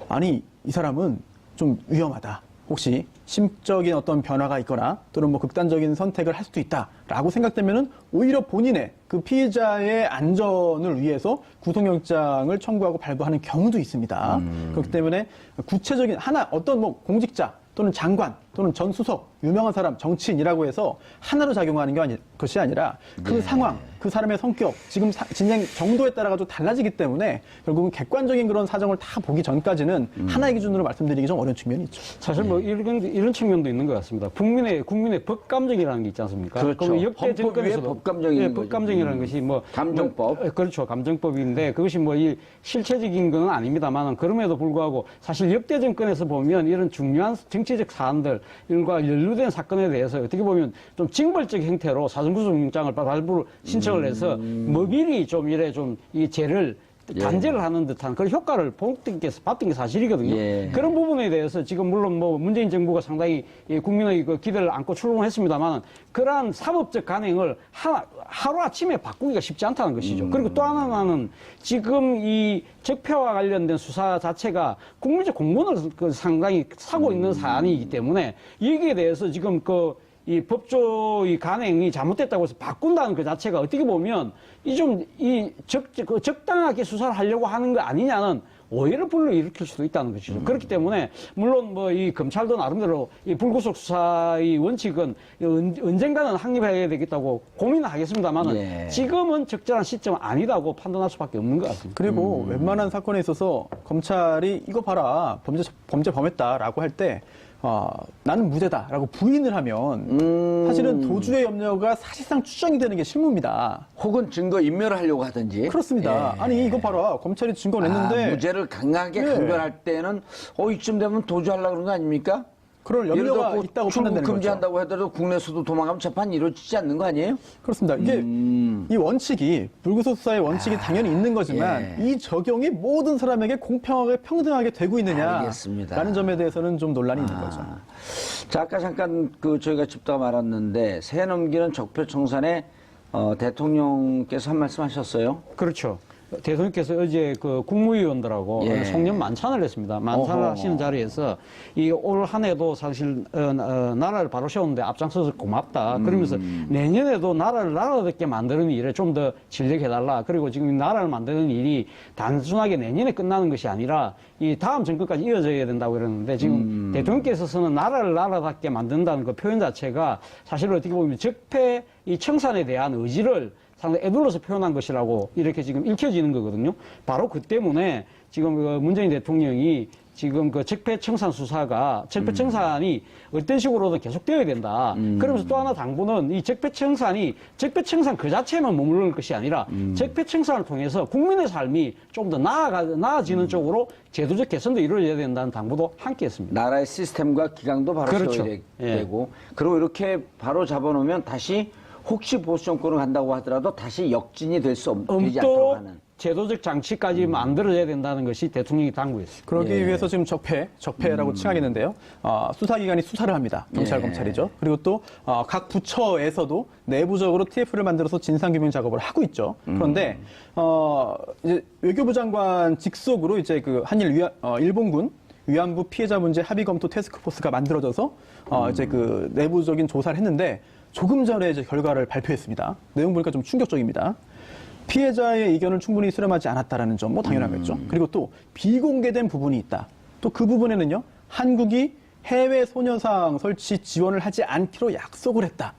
아니 이 사람은 좀 위험하다. 혹시 심적인 어떤 변화가 있거나 또는 뭐 극단적인 선택을 할 수도 있다라고 생각되면은 오히려 본인의 그 피해자의 안전을 위해서 구속영장을 청구하고 발부하는 경우도 있습니다. 그렇기 때문에 구체적인 어떤 뭐 공직자 또는 장관 또는 전 수석 유명한 사람 정치인이라고 해서 하나로 작용하는 것이 아니라 그 상황 그 사람의 성격 지금 진행 정도에 따라 가지고 달라지기 때문에 결국은 객관적인 그런 사정을 다 보기 전까지는 하나의 기준으로 말씀드리기 좀 어려운 측면이 있죠. 사실 뭐 이런 측면도 있는 것 같습니다. 국민의 법 감정이라는 게 있지 않습니까? 그렇죠. 그럼 역대 헌법 정권에서도 위에 법 감정이 있는 법 거죠. 감정이라는 것이 뭐 감정법. 그렇죠. 감정법인데 그것이 뭐 이 실체적인 건 아닙니다만 그럼에도 불구하고 사실 역대 정권에서 보면 이런 중요한 정치적 사안들과 연루된 사건에 대해서 어떻게 보면 좀 징벌적 형태로 사전구속영장을 발부를 신청을 해서 뭐 미리 좀 이래 좀 이 죄를 단죄를 하는 듯한 그런 효과를 봤던 게 사실이거든요. 예. 그런 부분에 대해서 지금 물론 뭐 문재인 정부가 상당히 국민의 그 기대를 안고 출범했습니다만 그러한 사법적 간행을 하루아침에 바꾸기가 쉽지 않다는 것이죠. 그리고 또 하나는 지금 이 적폐와 관련된 수사 자체가 국민적 공분을 상당히 사고 있는 사안이기 때문에 여기에 대해서 지금 이 법조의 간행이 잘못됐다고 해서 바꾼다는 그 자체가 어떻게 보면 적당하게 수사를 하려고 하는 거 아니냐는 오해를 불러일으킬 수도 있다는 것이죠. 그렇기 때문에 물론 뭐 이 검찰도 나름대로 이 불구속 수사의 원칙은 언젠가는 확립해야 되겠다고 고민을 하겠습니다만은 예. 지금은 적절한 시점은 아니다고 판단할 수밖에 없는 것 같습니다. 그리고 웬만한 사건에 있어서 검찰이 이거 봐라 범죄 범했다라고 할 때 나는 무죄다라고 부인을 하면 사실은 도주의 염려가 사실상 추정이 되는 게 실무입니다. 혹은 증거 인멸을 하려고 하든지. 그렇습니다. 예. 아니 이거 봐라 검찰이 증거 냈는데 무죄를 강하게 예. 강변할 때는 이쯤 되면 도주하려고 그런 거 아닙니까? 그럴 예를 염려가 들어 있다고 출국 판단되는 거죠. 금지한다고 하더라도 국내에서도 도망가면 재판이 이루어지지 않는 거 아니에요? 그렇습니다. 이게 이 원칙이 불구속 수사의 원칙이 당연히 있는 거지만 예. 이 적용이 모든 사람에게 공평하게 평등하게 되고 있느냐라는 알겠습니다. 점에 대해서는 좀 논란이 있는 거죠. 자, 아까 잠깐 저희가 짚다가 말았는데 새해 넘기는 적폐청산에 대통령께서 한 말씀 하셨어요. 그렇죠. 대통령께서 어제 그 국무위원들하고 예. 송년 만찬을 했습니다. 만찬을 어허. 하시는 자리에서 이 올 한 해도 사실 나라를 바로 세우는데 앞장서서 고맙다. 그러면서 내년에도 나라를 나라답게 만드는 일에 좀 더 진력해달라. 그리고 지금 이 나라를 만드는 일이 단순하게 내년에 끝나는 것이 아니라 이 다음 정권까지 이어져야 된다고 이러는데 지금 대통령께서는 나라를 나라답게 만든다는 그 표현 자체가 사실 어떻게 보면 적폐 이 청산에 대한 의지를 상당히 애둘러서 표현한 것이라고 이렇게 지금 읽혀지는 거거든요. 바로 그 때문에 지금 그 문재인 대통령이 지금 그 적폐청산 수사가 적폐청산이 어떤 식으로든 계속되어야 된다. 그러면서 또 하나 당부는 이 적폐청산이 적폐청산 그 자체만 머무를 것이 아니라 적폐청산을 통해서 국민의 삶이 좀 더 나아지는 쪽으로 제도적 개선도 이루어져야 된다는 당부도 함께했습니다. 나라의 시스템과 기강도 바로 그렇죠. 세워야 예. 되고 그리고 이렇게 바로 잡아놓으면 다시 혹시 보수 정권을 간다고 하더라도 다시 역진이 되지 않도록 없도록 하는. 제도적 장치까지 만들어져야 된다는 것이 대통령이 당부했습니다. 그러기 예. 위해서 지금 적폐라고 칭하겠는데요. 수사기관이 수사를 합니다. 경찰, 예. 검찰이죠. 그리고 또 각 부처에서도 내부적으로 TF를 만들어서 진상규명 작업을 하고 있죠. 그런데 이제 외교부 장관 직속으로 이제 그 한일 일본군 위안부 피해자 문제 합의 검토 태스크포스가 만들어져서 이제 그 내부적인 조사를 했는데 조금 전에 이제 결과를 발표했습니다. 내용 보니까 좀 충격적입니다. 피해자의 의견을 충분히 수렴하지 않았다라는 점, 뭐 당연하겠죠. 그리고 또 비공개된 부분이 있다. 또 그 부분에는요, 한국이 해외 소녀상 설치 지원을 하지 않기로 약속을 했다.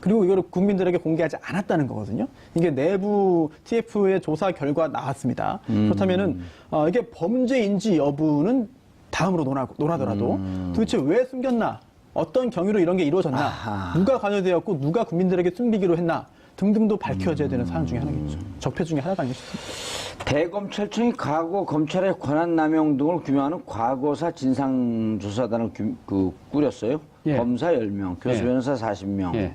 그리고 이거를 국민들에게 공개하지 않았다는 거거든요. 이게 내부 TF의 조사 결과 나왔습니다. 그렇다면은 이게 범죄인지 여부는 다음으로 논하더라도 도대체 왜 숨겼나? 어떤 경위로 이런 게 이루어졌나? 아하. 누가 관여되었고 누가 국민들에게 숨기기로 했나? 등등도 밝혀져야 되는 사안 중에 하나겠죠. 적폐 중에 하나가 아닐까 싶습니다. 대검찰청이 과거 검찰의 권한 남용 등을 규명하는 과거사 진상조사단을 꾸렸어요. 예. 검사 10명, 교수 예. 변호사 40명. 예.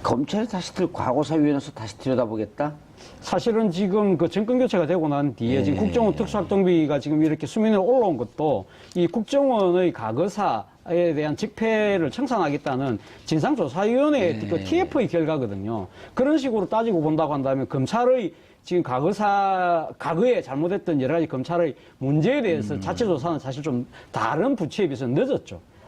검찰이 과거사위원회에서 다시 들여다보겠다? 사실은 지금 그 정권 교체가 되고 난 뒤에 지금 국정원 특수학동비가 지금 이렇게 수면에 올라온 것도 이 국정원의 과거사에 대한 적폐를 청산하겠다는 진상조사위원회의 그 TF의 결과거든요. 그런 식으로 따지고 본다고 한다면 검찰의 지금 과거에 잘못했던 여러 가지 검찰의 문제에 대해서 자체 조사는 사실 좀 다른 부처에 비해서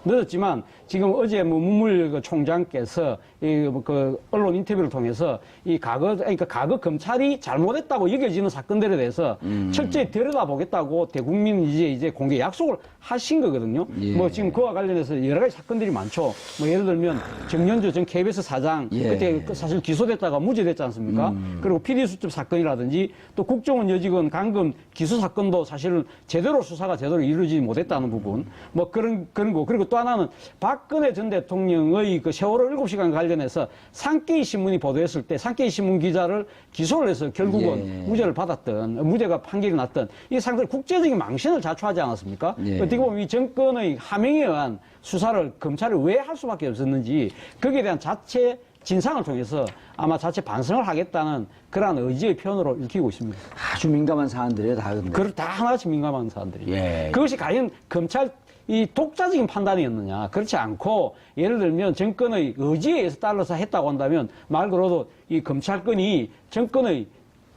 늦었지만 지금 어제 문물 총장께서 그 언론 인터뷰를 통해서 그러니까 과거 검찰이 잘못했다고 여겨지는 사건들에 대해서 철저히 들여다보겠다고 대국민 이제 공개 약속을 하신 거거든요. 예. 뭐 지금 그와 관련해서 여러 가지 사건들이 많죠. 뭐 예를 들면 정년조 전 KBS 사장 예. 그때 사실 기소됐다가 무죄됐지 않습니까? 그리고 PD 수첩 사건이라든지 또 국정원 여직원 감금 기소 사건도 사실은 수사가 제대로 이루어지지 못했다는 부분 뭐 그런 거 그리고 또 하나는 박근혜 전 대통령의 그 세월호 7시간 관련해서 산케이 신문이 보도했을 때 산케이 신문 기자를 기소를 해서 결국은 예. 무죄가 판결이 났던 이 상당히 국제적인 망신을 자초하지 않았습니까? 예. 어떻게 보면 이 정권의 하명에 의한 수사를 검찰이 왜 할 수밖에 없었는지 거기에 대한 자체 진상을 통해서 아마 자체 반성을 하겠다는 그러한 의지의 표현으로 읽히고 있습니다. 아주 민감한 사안들이에요, 다 근데. 다 하나씩 민감한 사안들이. 예. 그것이 과연 검찰 이 독자적인 판단이었느냐? 그렇지 않고 예를 들면 정권의 의지에 의해서 따라서 했다고 한다면 말 그대로 이 검찰권이 정권의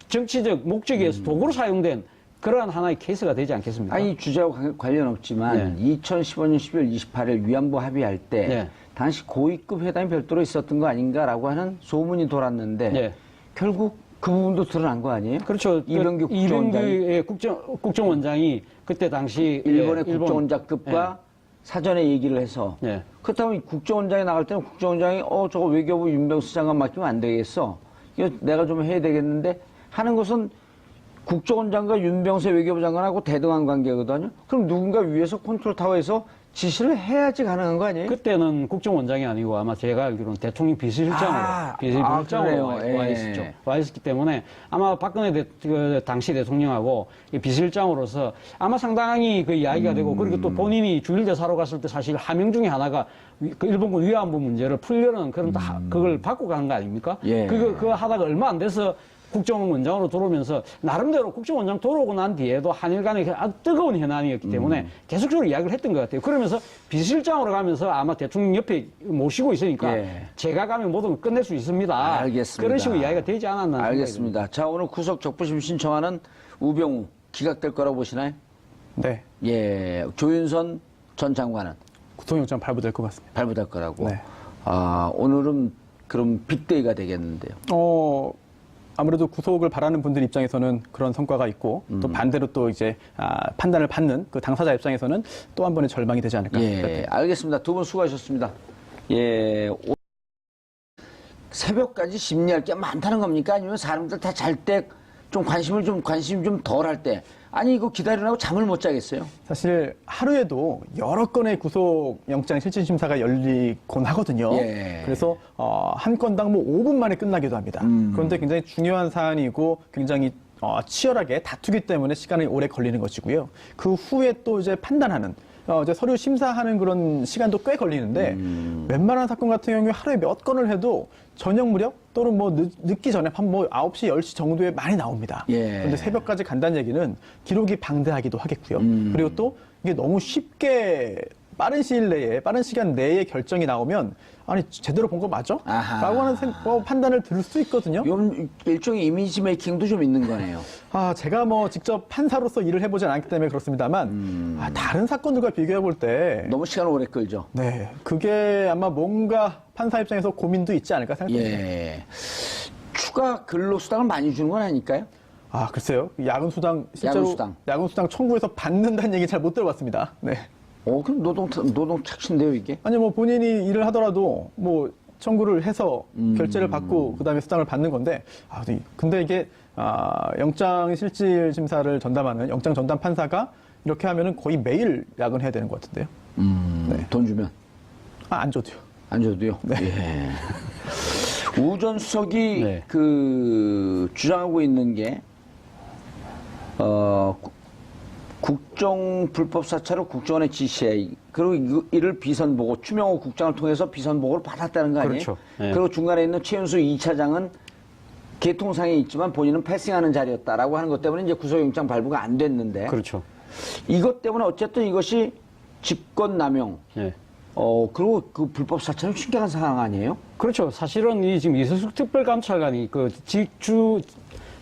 정치적 목적에 의해서 도구로 사용된 그러한 하나의 케이스가 되지 않겠습니까? 아니, 주제와 관련 없지만 2015년 12월 28일 위안부 합의할 때 네. 당시 고위급 회담이 별도로 있었던 거 아닌가라고 하는 소문이 돌았는데 네. 결국 그 부분도 드러난 거 아니에요? 그렇죠. 이병규 국정원장이 국정원장이 그때 당시 일본의 국정원장급과 사전에 얘기를 해서 네. 그렇다면 국정원장이 나갈 때는 국정원장이 저거 외교부 윤병수 장관 맡기면 안 되겠어. 이거 내가 좀 해야 되겠는데 하는 것은 국정원장과 윤병수 외교부 장관하고 대등한 관계거든요. 그럼 누군가 위에서 컨트롤 타워에서 지시를 해야지 가능한 거 아니에요? 그때는 국정원장이 아니고 아마 제가 알기로는 대통령 비서실장으로 그래요. 와 있었죠. 와 있었기 때문에 아마 박근혜 당시 대통령하고 이 비서실장으로서 아마 상당히 그 이야기가 되고 그리고 또 본인이 주일대사로 갔을 때 사실 하명 중에 하나가 그 일본군 위안부 문제를 풀려는 그런 그걸 받고 가는 거 아닙니까? 예. 그거 하다가 얼마 안 돼서 국정원장으로 들어오면서 나름대로 국정원장 들어오고 난 뒤에도 한일 간에 아주 뜨거운 현안이었기 때문에 계속적으로 이야기를 했던 것 같아요. 그러면서 비서실장으로 가면서 아마 대통령 옆에 모시고 있으니까 예. 제가 가면 모든 걸 끝낼 수 있습니다. 알겠습니다. 그런 식으로 이야기가 되지 않았나. 알겠습니다. 자, 오늘 구속 적부심 신청하는 우병우 기각될 거라고 보시나요? 네. 예, 조윤선 전 장관은 구속영장 발부될 것 같습니다. 발부될 거라고. 네. 아, 오늘은 그럼 빅데이가 되겠는데요. 아무래도 구속을 바라는 분들 입장에서는 그런 성과가 있고 또 반대로 또 이제 판단을 받는 그 당사자 입장에서는 또 한 번의 절망이 되지 않을까. 예, 알겠습니다. 두 분 수고하셨습니다. 예, 새벽까지 심리할 게 많다는 겁니까? 아니면 사람들 다 잘 때 좀 관심 좀 덜 할 때? 아니, 이거 기다리라고 잠을 못 자겠어요? 사실 하루에도 여러 건의 구속영장 실질심사가 열리곤 하거든요. 예. 그래서 한 건당 뭐 5분 만에 끝나기도 합니다. 그런데 굉장히 중요한 사안이고 굉장히 치열하게 다투기 때문에 시간이 오래 걸리는 것이고요. 그 후에 또 이제 판단하는 이제 서류 심사하는 그런 시간도 꽤 걸리는데 웬만한 사건 같은 경우에 하루에 몇 건을 해도 저녁 무렵 또는 뭐 늦기 전에 한 뭐 9시, 10시 정도에 많이 나옵니다. 예. 그런데 새벽까지 간다는 얘기는 기록이 방대하기도 하겠고요. 그리고 또 이게 너무 쉽게 빠른 시일 내에, 빠른 시간 내에 결정이 나오면 아니 제대로 본 거 맞아? 아하. 라고 하는 판단을 들을 수 있거든요. 요 일종의 이미지 메이킹도 좀 있는 거네요. 제가 뭐 직접 판사로서 일을 해보진 않기 때문에 그렇습니다만 다른 사건들과 비교해 볼 때 너무 시간을 오래 끌죠. 네, 그게 아마 뭔가 판사 입장에서 고민도 있지 않을까 생각합니다. 예. 추가 근로수당을 많이 주는 건 아닐까요? 글쎄요. 야근수당 실제로 야근수당 청구해서 받는다는 얘기 잘 못 들어봤습니다. 네. 그럼 노동 착취인데요, 이게? 아니 뭐 본인이 일을 하더라도 뭐 청구를 해서 결제를 받고 그다음에 수당을 받는 건데 근데 이게 영장 실질 심사를 전담하는 영장 전담 판사가 이렇게 하면은 거의 매일 야근해야 되는 것 같은데요. 네. 돈 주면? 안 줘도요. 안 줘도요? 네. 예. 우 전 수석이 네. 주장하고 있는 게, 국정 불법 사찰을 국정원에 지시해. 그리고 이를 비선보고, 추명호 국장을 통해서 비선보고를 받았다는 거 아니에요? 그렇죠. 예. 그리고 중간에 있는 최윤수 2차장은 개통상에 있지만 본인은 패싱하는 자리였다라고 하는 것 때문에 이제 구속영장 발부가 안 됐는데. 그렇죠. 이것 때문에 어쨌든 이것이 직권남용. 예. 그리고 그 불법 사찰은 심각한 상황 아니에요? 그렇죠. 사실은 이 지금 이석숙 특별감찰관이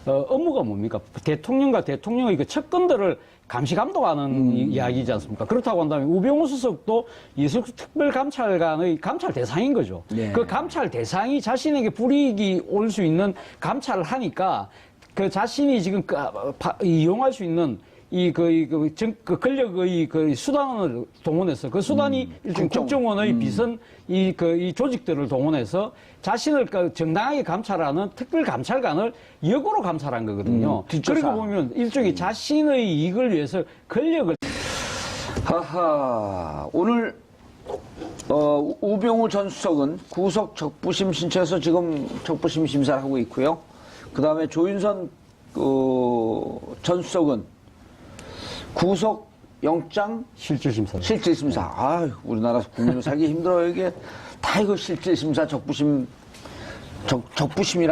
업무가 뭡니까? 대통령과 대통령의 그 측근들을 감시 감독하는 이야기지 않습니까? 그렇다고 한다면 우병우 수석도 이석숙 특별감찰관의 감찰 대상인 거죠. 예. 그 감찰 대상이 자신에게 불이익이 올 수 있는 감찰을 하니까 그 자신이 지금 이용할 수 있는 그 권력의 그 수단을 동원해서 그 수단이 일종 국정원의 비선 이 조직들을 동원해서 자신을 정당하게 감찰하는 특별감찰관을 역으로 감찰한 거거든요. 그리고 보면 일종의 자신의 이익을 위해서 권력을 하하, 오늘 우병우 전 수석은 구속 적부심 신청해서 지금 적부심 심사를 하고 있고요. 그 다음에 조윤선 전 수석은 구속 영장 실질심사. 실질심사. 우리나라 국민으로 살기 힘들어요. 이게 다 이거 실질심사 적부심이라고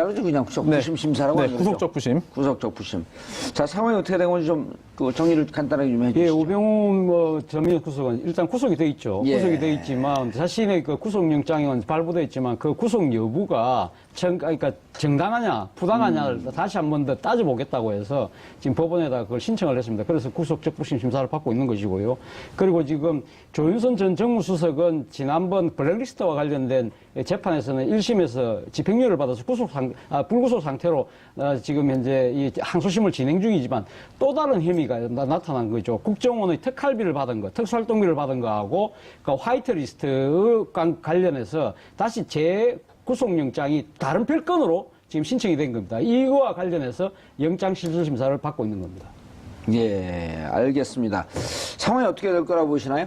그러죠. 그냥 적부심 심사라고 네, 하는 거죠. 구속 적부심. 구속 적부심. 자, 상황이 어떻게 된 건지 좀 정리를 간단하게 좀 해주시죠. 예, 우병우 전 구속은 일단 구속이 돼 있죠. 예. 구속이 돼 있지만 자신의 그 구속영장은 발부돼 있지만 그 구속 여부가 그러니까 정당하냐 부당하냐를 다시 한 번 더 따져보겠다고 해서 지금 법원에다 그걸 신청을 했습니다. 그래서 구속 적부심 심사를 받고 있는 것이고요. 그리고 지금 조윤선 전 정무수석은 지난번 블랙리스트와 관련된 재판에서는 1심에서 집행유예를 받아서 불구속 상태로 지금 현재 이 항소심을 진행 중이지만 또 다른 혐의가 나타난 거죠. 국정원의 특활비를 받은 거, 특수활동비를 받은 거하고 그 화이트리스트 관련해서 다시 구속영장이 다른 별건으로 지금 신청이 된 겁니다. 이거와 관련해서 영장실질심사를 받고 있는 겁니다. 예, 알겠습니다. 상황이 어떻게 될 거라고 보시나요?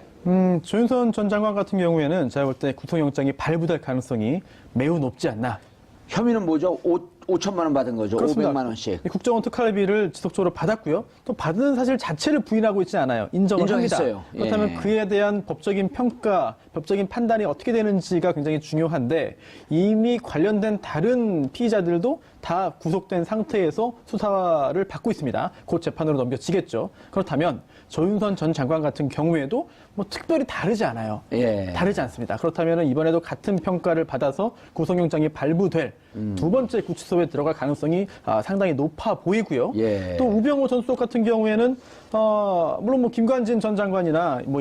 조윤선 전 장관 같은 경우에는 제가 볼 때 구속영장이 발부될 가능성이 매우 높지 않나. 혐의는 뭐죠? 5천만 원 받은 거죠. 그렇습니다. 500만 원씩. 이 국정원 특활비를 지속적으로 받았고요. 또 받은 사실 자체를 부인하고 있지 않아요. 인정을 인정했어요. 합니다. 그렇다면 예. 그에 대한 법적인 평가, 법적인 판단이 어떻게 되는지가 굉장히 중요한데 이미 관련된 다른 피의자들도 다 구속된 상태에서 수사를 받고 있습니다. 곧 재판으로 넘겨지겠죠. 그렇다면 조윤선 전 장관 같은 경우에도 뭐 특별히 다르지 않아요. 예. 다르지 않습니다. 그렇다면 이번에도 같은 평가를 받아서 구속영장이 발부될 두 번째 구치소에 들어갈 가능성이 상당히 높아 보이고요. 예. 또 우병우 전 수석 같은 경우에는 물론 뭐 김관진 전 장관이나 뭐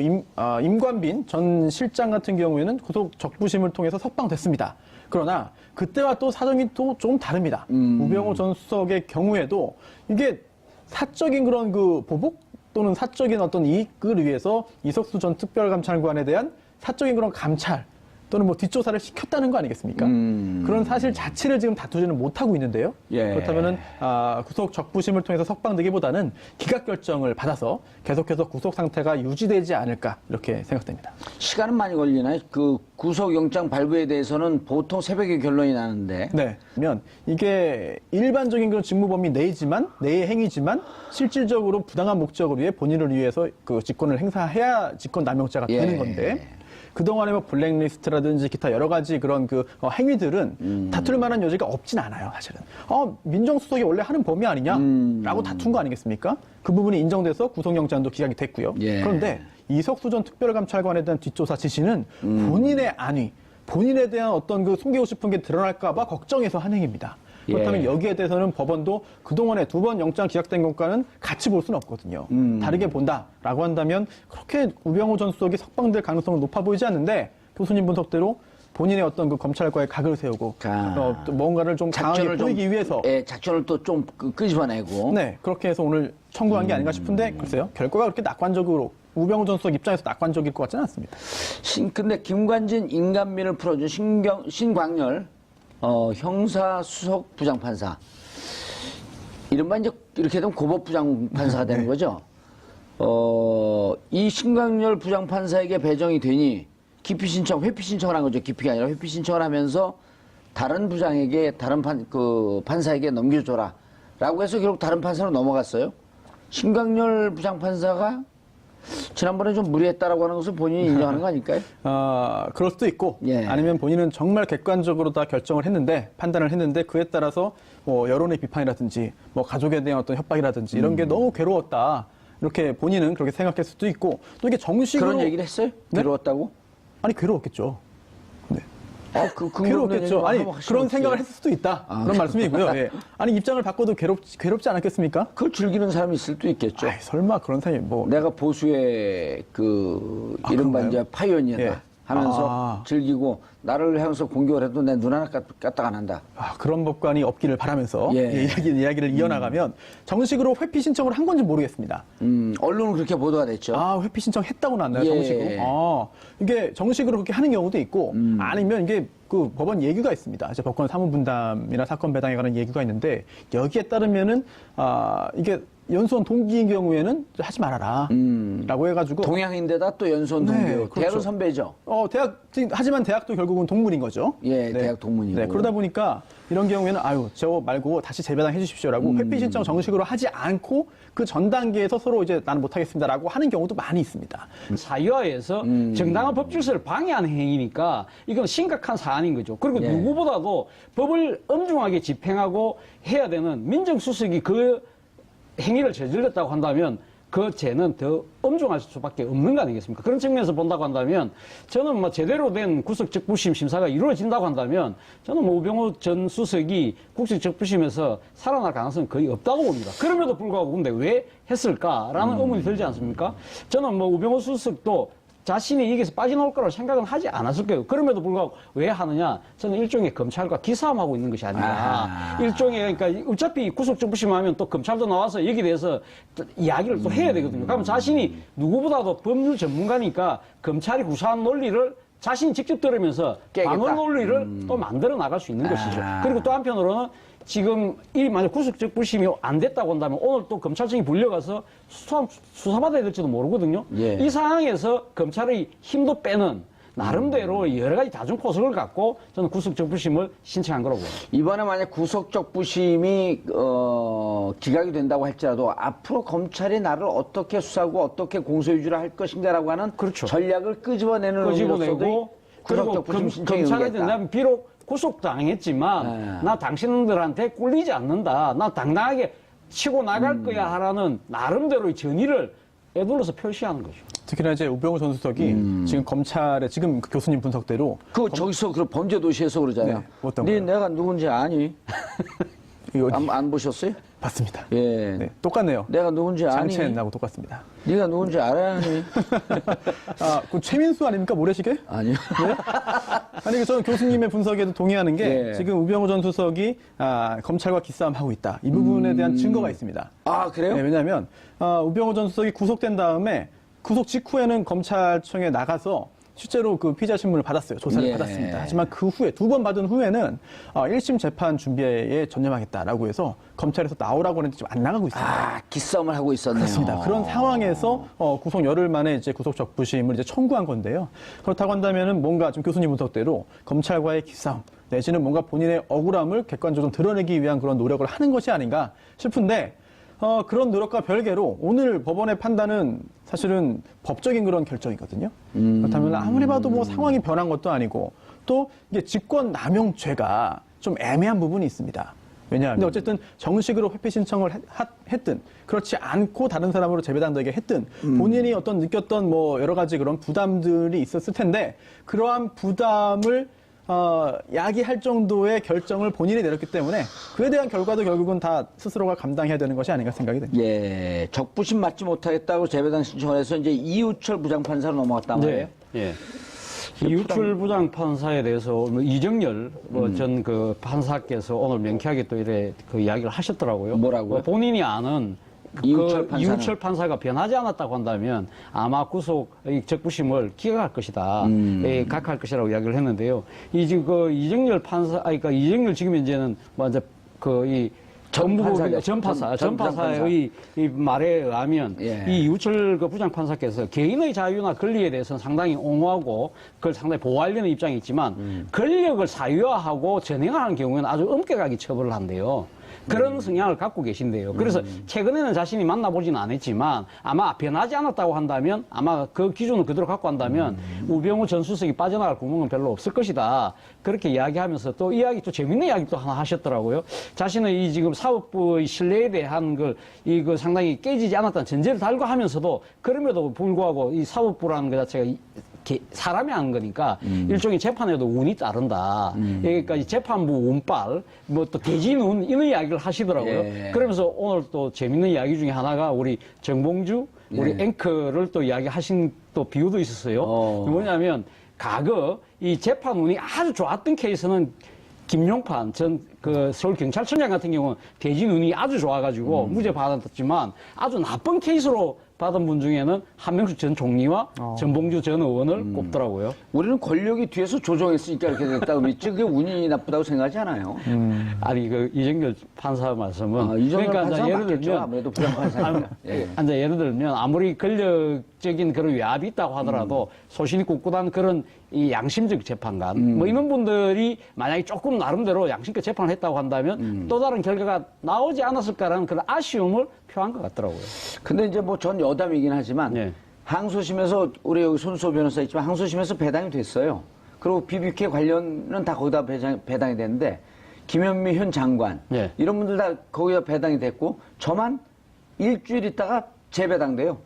임관빈 전 실장 같은 경우에는 구속 적부심을 통해서 석방됐습니다. 그러나 그때와 또 사정이 또 좀 다릅니다. 우병우 전 수석의 경우에도 이게 사적인 그런 그 보복 또는 사적인 어떤 이익을 위해서 이석수 전 특별감찰관에 대한 사적인 그런 감찰 또는 뭐 뒷조사를 시켰다는 거 아니겠습니까? 그런 사실 자체를 지금 다투지는 못하고 있는데요. 예. 그렇다면은 구속 적부심을 통해서 석방되기보다는 기각 결정을 받아서 계속해서 구속 상태가 유지되지 않을까 이렇게 생각됩니다. 시간은 많이 걸리나요? 그 구속영장 발부에 대해서는 보통 새벽에 결론이 나는데. 네. 그러면 이게 일반적인 그런 직무범위 내의 행위지만 실질적으로 부당한 목적을 위해 본인을 위해서 그 직권을 행사해야 직권 남용자가 예. 되는 건데 그동안에 뭐 블랙리스트라든지 기타 여러 가지 그런 그 행위들은 다툴 만한 여지가 없진 않아요, 사실은. 민정수석이 원래 하는 범위 아니냐라고 다툰 거 아니겠습니까? 그 부분이 인정돼서 구속영장도 기각이 됐고요. 예. 그런데 이석수 전 특별감찰관에 대한 뒷조사 지시는 본인의 안위, 본인에 대한 어떤 그 숨기고 싶은 게 드러날까봐 걱정해서 한 행위입니다. 그렇다면 예. 여기에 대해서는 법원도 그동안에 두 번 영장 기각된 것과는 같이 볼 수는 없거든요. 다르게 본다라고 한다면 그렇게 우병우 전 수석이 석방될 가능성은 높아 보이지 않는데 교수님 분석대로 본인의 어떤 그 검찰과의 각을 세우고 또 뭔가를 좀 강하게 보이기 위해서 작전을 또 좀 끄집어내고. 네, 그렇게 해서 오늘 청구한 게 아닌가 싶은데 글쎄요. 결과가 그렇게 낙관적으로 우병우 전 수석 입장에서 낙관적일 것 같지는 않습니다. 근데 김관진 인간민을 풀어준 신광열 형사수석 부장판사. 이른바 이제 이렇게 되면 고법 부장판사가 되는 거죠. 이 신광열 부장판사에게 배정이 되니 기피 신청, 회피 신청을 한 거죠. 기피가 아니라 회피 신청을 하면서 다른 부장에게, 다른 판사에게 넘겨줘라. 라고 해서 결국 다른 판사로 넘어갔어요. 신광열 부장판사가 지난번에 좀 무리했다라고 하는 것을 본인이 인정하는 거 아닐까요? 그럴 수도 있고, 예. 아니면 본인은 정말 객관적으로 다 결정을 했는데, 판단을 했는데, 그에 따라서 뭐 여론의 비판이라든지, 뭐 가족에 대한 어떤 협박이라든지, 이런 게 너무 괴로웠다. 이렇게 본인은 그렇게 생각할 수도 있고, 또 이게 정식으로. 그런 얘기를 했어요? 네? 괴로웠다고? 아니, 괴로웠겠죠. 네. 괴로웠겠죠. 아니, 그런 생각을 했을 수도 있다. 그런 말씀이고요. 예. 아니, 입장을 바꿔도 괴롭지 않았겠습니까? 그걸 즐기는 사람이 있을 수도 있겠죠. 아이, 설마 그런 사람이 뭐. 내가 보수의 이른바 그런가요? 이제 파이오니어다 예. 하면서 즐기고 나를 향해서 공격을 해도 내 눈 하나 까딱 안 한다. 그런 법관이 없기를 바라면서 예. 이야기를 이어나가면 정식으로 회피 신청을 한 건지 모르겠습니다. 언론은 그렇게 보도가 됐죠. 회피 신청했다고 나왔나요, 예. 정식으로? 이게 정식으로 그렇게 하는 경우도 있고, 아니면 이게 그 법원 예규가 있습니다. 이제 법관 사무분담이나 사건 배당에 관한 예규가 있는데, 여기에 따르면은, 이게 연수원 동기인 경우에는 하지 말아라. 라고 해가지고. 동양인데다 또 연수원 동기. 네, 그렇죠. 대학은 선배죠. 하지만 대학도 결국은 동문인 거죠. 예, 대학 동문이고. 네, 그러다 보니까 이런 경우에는 저 말고 다시 재배당해 주십시오라고 회피 신청 정식으로 하지 않고 그 전 단계에서 서로 이제 나는 못하겠습니다라고 하는 경우도 많이 있습니다. 사유화에서 정당한 법 질서를 방해하는 행위니까 이건 심각한 사안인 거죠. 그리고 예. 누구보다도 법을 엄중하게 집행하고 해야 되는 민정수석이 그 행위를 저질렀다고 한다면 그 죄는 더 엄중할 수밖에 없는 거 아니겠습니까? 그런 측면에서 본다고 한다면 저는 뭐 제대로 된 구속적부심 심사가 이루어진다고 한다면 저는 뭐 우병우 전 수석이 구속적부심에서 살아날 가능성은 거의 없다고 봅니다. 그럼에도 불구하고 근데 왜 했을까라는 의문이 들지 않습니까? 저는 뭐 우병우 수석도 자신이 여기서 빠져나올 거라고 생각은 하지 않았을 거예요. 그럼에도 불구하고 왜 하느냐? 저는 일종의 검찰과 기싸움하고 있는 것이 아닌가. 일종의, 그러니까 어차피 구속적부심 하면 또 검찰도 나와서 여기에 대해서 또 이야기를 또 해야 되거든요. 그러면 자신이 누구보다도 법률 전문가니까 검찰이 구사한 논리를 자신이 직접 들으면서 방어 논리를 또 만들어 나갈 수 있는 것이죠. 그리고 또 한편으로는 지금 만약 구속적부심이 안 됐다고 한다면 오늘 또 검찰청이 불려가서 수사받아야 될지도 모르거든요. 예. 이 상황에서 검찰의 힘도 빼는 나름대로 여러 가지 다중포석을 갖고 저는 구속적부심을 신청한 거라고 봅니다. 이번에 만약 구속적부심이 기각이 된다고 할지라도 앞으로 검찰이 나를 어떻게 수사하고 어떻게 공소유지를 할 것인가라고 하는 그렇죠. 전략을 끄집어내는 의미로서도 그리고 구속적부심 신청이 검찰에 의미겠다. 된다면 비록 구속당했지만 나 당신들한테 꿀리지 않는다. 나 당당하게 치고 나갈 거야 하라는 나름대로의 전의를 애둘러서 표시하는 거죠. 특히나 이제 우병우 전 수석이 지금 검찰의 지금 그 교수님 분석대로 저기서 그 범죄 도시에서 그러잖아요. 네, 어떤 네 거요? 내가 누군지 아니? 이거 안 보셨어요? 봤습니다. 예. 네, 똑같네요. 내가 누군지 아니? 장첸하고 똑같습니다. 네가 누군지 알아야 하니? 그 최민수 아닙니까 모래시계? 아니요. 아니 저는 교수님의 분석에도 동의하는 게 예. 지금 우병우 전 수석이 검찰과 기싸움 하고 있다. 이 부분에 대한 증거가 있습니다. 아 그래요? 네, 왜냐하면 우병우 전 수석이 구속된 다음에 구속 직후에는 검찰청에 나가서 실제로 그 피의자 신문을 받았어요. 조사를 예. 받았습니다. 하지만 그 후에 두 번 받은 후에는 1심 재판 준비에 전념하겠다라고 해서 검찰에서 나오라고 하는데 지금 안 나가고 있습니다. 아 기싸움을 하고 있었네요. 그렇습니다. 그런 상황에서 구속 열흘 만에 이제 구속 적부심을 이제 청구한 건데요. 그렇다고 한다면은 뭔가 지금 교수님 분석대로 검찰과의 기싸움 내지는 뭔가 본인의 억울함을 객관적으로 좀 드러내기 위한 그런 노력을 하는 것이 아닌가 싶은데 그런 노력과 별개로 오늘 법원의 판단은 사실은 법적인 그런 결정이거든요. 그렇다면 아무리 봐도 뭐 상황이 변한 것도 아니고 또 이게 직권남용죄가 좀 애매한 부분이 있습니다. 왜냐하면 근데 어쨌든 정식으로 회피 신청을 했든 그렇지 않고 다른 사람으로 재배당되게 했든 본인이 어떤 느꼈던 뭐 여러 가지 그런 부담들이 있었을 텐데 그러한 부담을 야기할 정도의 결정을 본인이 내렸기 때문에 그에 대한 결과도 결국은 다 스스로가 감당해야 되는 것이 아닌가 생각이 됩니다. 예, 적부심 맞지 못하겠다고 재배당 신청을 해서 이제 이우철 부장판사로 넘어갔단 말이에요. 예. 이우철 부장판사에 대해서 이정열 전 그 판사께서 오늘 명쾌하게 또 이래 그 이야기를 하셨더라고요. 뭐라고요? 본인이 아는 이우철 판사는? 이우철 판사가 변하지 않았다고 한다면 아마 구속 적부심을 기각할 것이다, 각할 것이라고 이야기를 했는데요. 이 지금 그 이정열 판사, 그러니까 이정열 지금 현재는 먼저 그이 전파사의 이 말에 의하면 예. 이 이우철 그 부장판사께서 개인의 자유나 권리에 대해서는 상당히 옹호하고 그걸 상당히 보호하려는 입장이 있지만 권력을 사유화하고 전행하는 경우에는 아주 엄격하게 처벌을 한대요. 그런 성향을 갖고 계신데요. 그래서 최근에는 자신이 만나보지는 않았지만 아마 변하지 않았다고 한다면 아마 그 기준을 그대로 갖고 한다면 우병우 전 수석이 빠져나갈 구멍은 별로 없을 것이다. 그렇게 이야기하면서 또 이야기 또 재밌는 이야기 또 하나 하셨더라고요. 자신은 이 지금 사법부의 신뢰에 대한 걸 이거 상당히 깨지지 않았다는 전제를 달고 하면서도 그럼에도 불구하고 이 사법부라는 것 자체가 사람이 하는 거니까 일종의 재판에도 운이 따른다. 그러니까 이 재판부 운빨, 뭐 또 대진운 이런 이야기를 하시더라고요. 예. 그러면서 오늘 또 재밌는 이야기 중에 하나가 우리 정봉주 우리 앵커를 또 이야기하신 또 비유도 있었어요. 뭐냐면 과거 이 재판 운이 아주 좋았던 케이스는 김용판 전 그 서울경찰청장 같은 경우는 대진 운이 아주 좋아가지고 무죄 받았지만 아주 나쁜 케이스로 받은 분 중에는 한명숙 전 총리와 전봉주 전 의원을 꼽더라고요. 우리는 권력이 뒤에서 조정했으니까 이렇게 됐다고 믿지 그게 운이 나쁘다고 생각하지 않아요. 아니 그 이정열 판사 말씀은 이정열 그러니까 판사가 예를 맞겠죠. 들면 아무래도 부장판사니까. 예. 이제 예를 들면 아무리 권력적인 그런 외압이 있다고 하더라도 소신이 꿋꿋한 그런 이 양심적 재판관 뭐 이런 분들이 만약에 조금 나름대로 양심껏 재판을 했다고 한다면 또 다른 결과가 나오지 않았을까라는 그런 아쉬움을 표한 것 같더라고요. 근데 이제 뭐 전 여담이긴 하지만 예. 항소심에서 우리 여기 손수호 변호사 있지만 항소심에서 배당이 됐어요. 그리고 BBK 관련은 다 거기다 배당이 됐는데 김현미 현 장관 예. 이런 분들 다 거기다 배당이 됐고 저만 일주일 있다가 재배당돼요.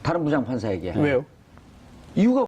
다른 부장판사에게. 왜요? 이유가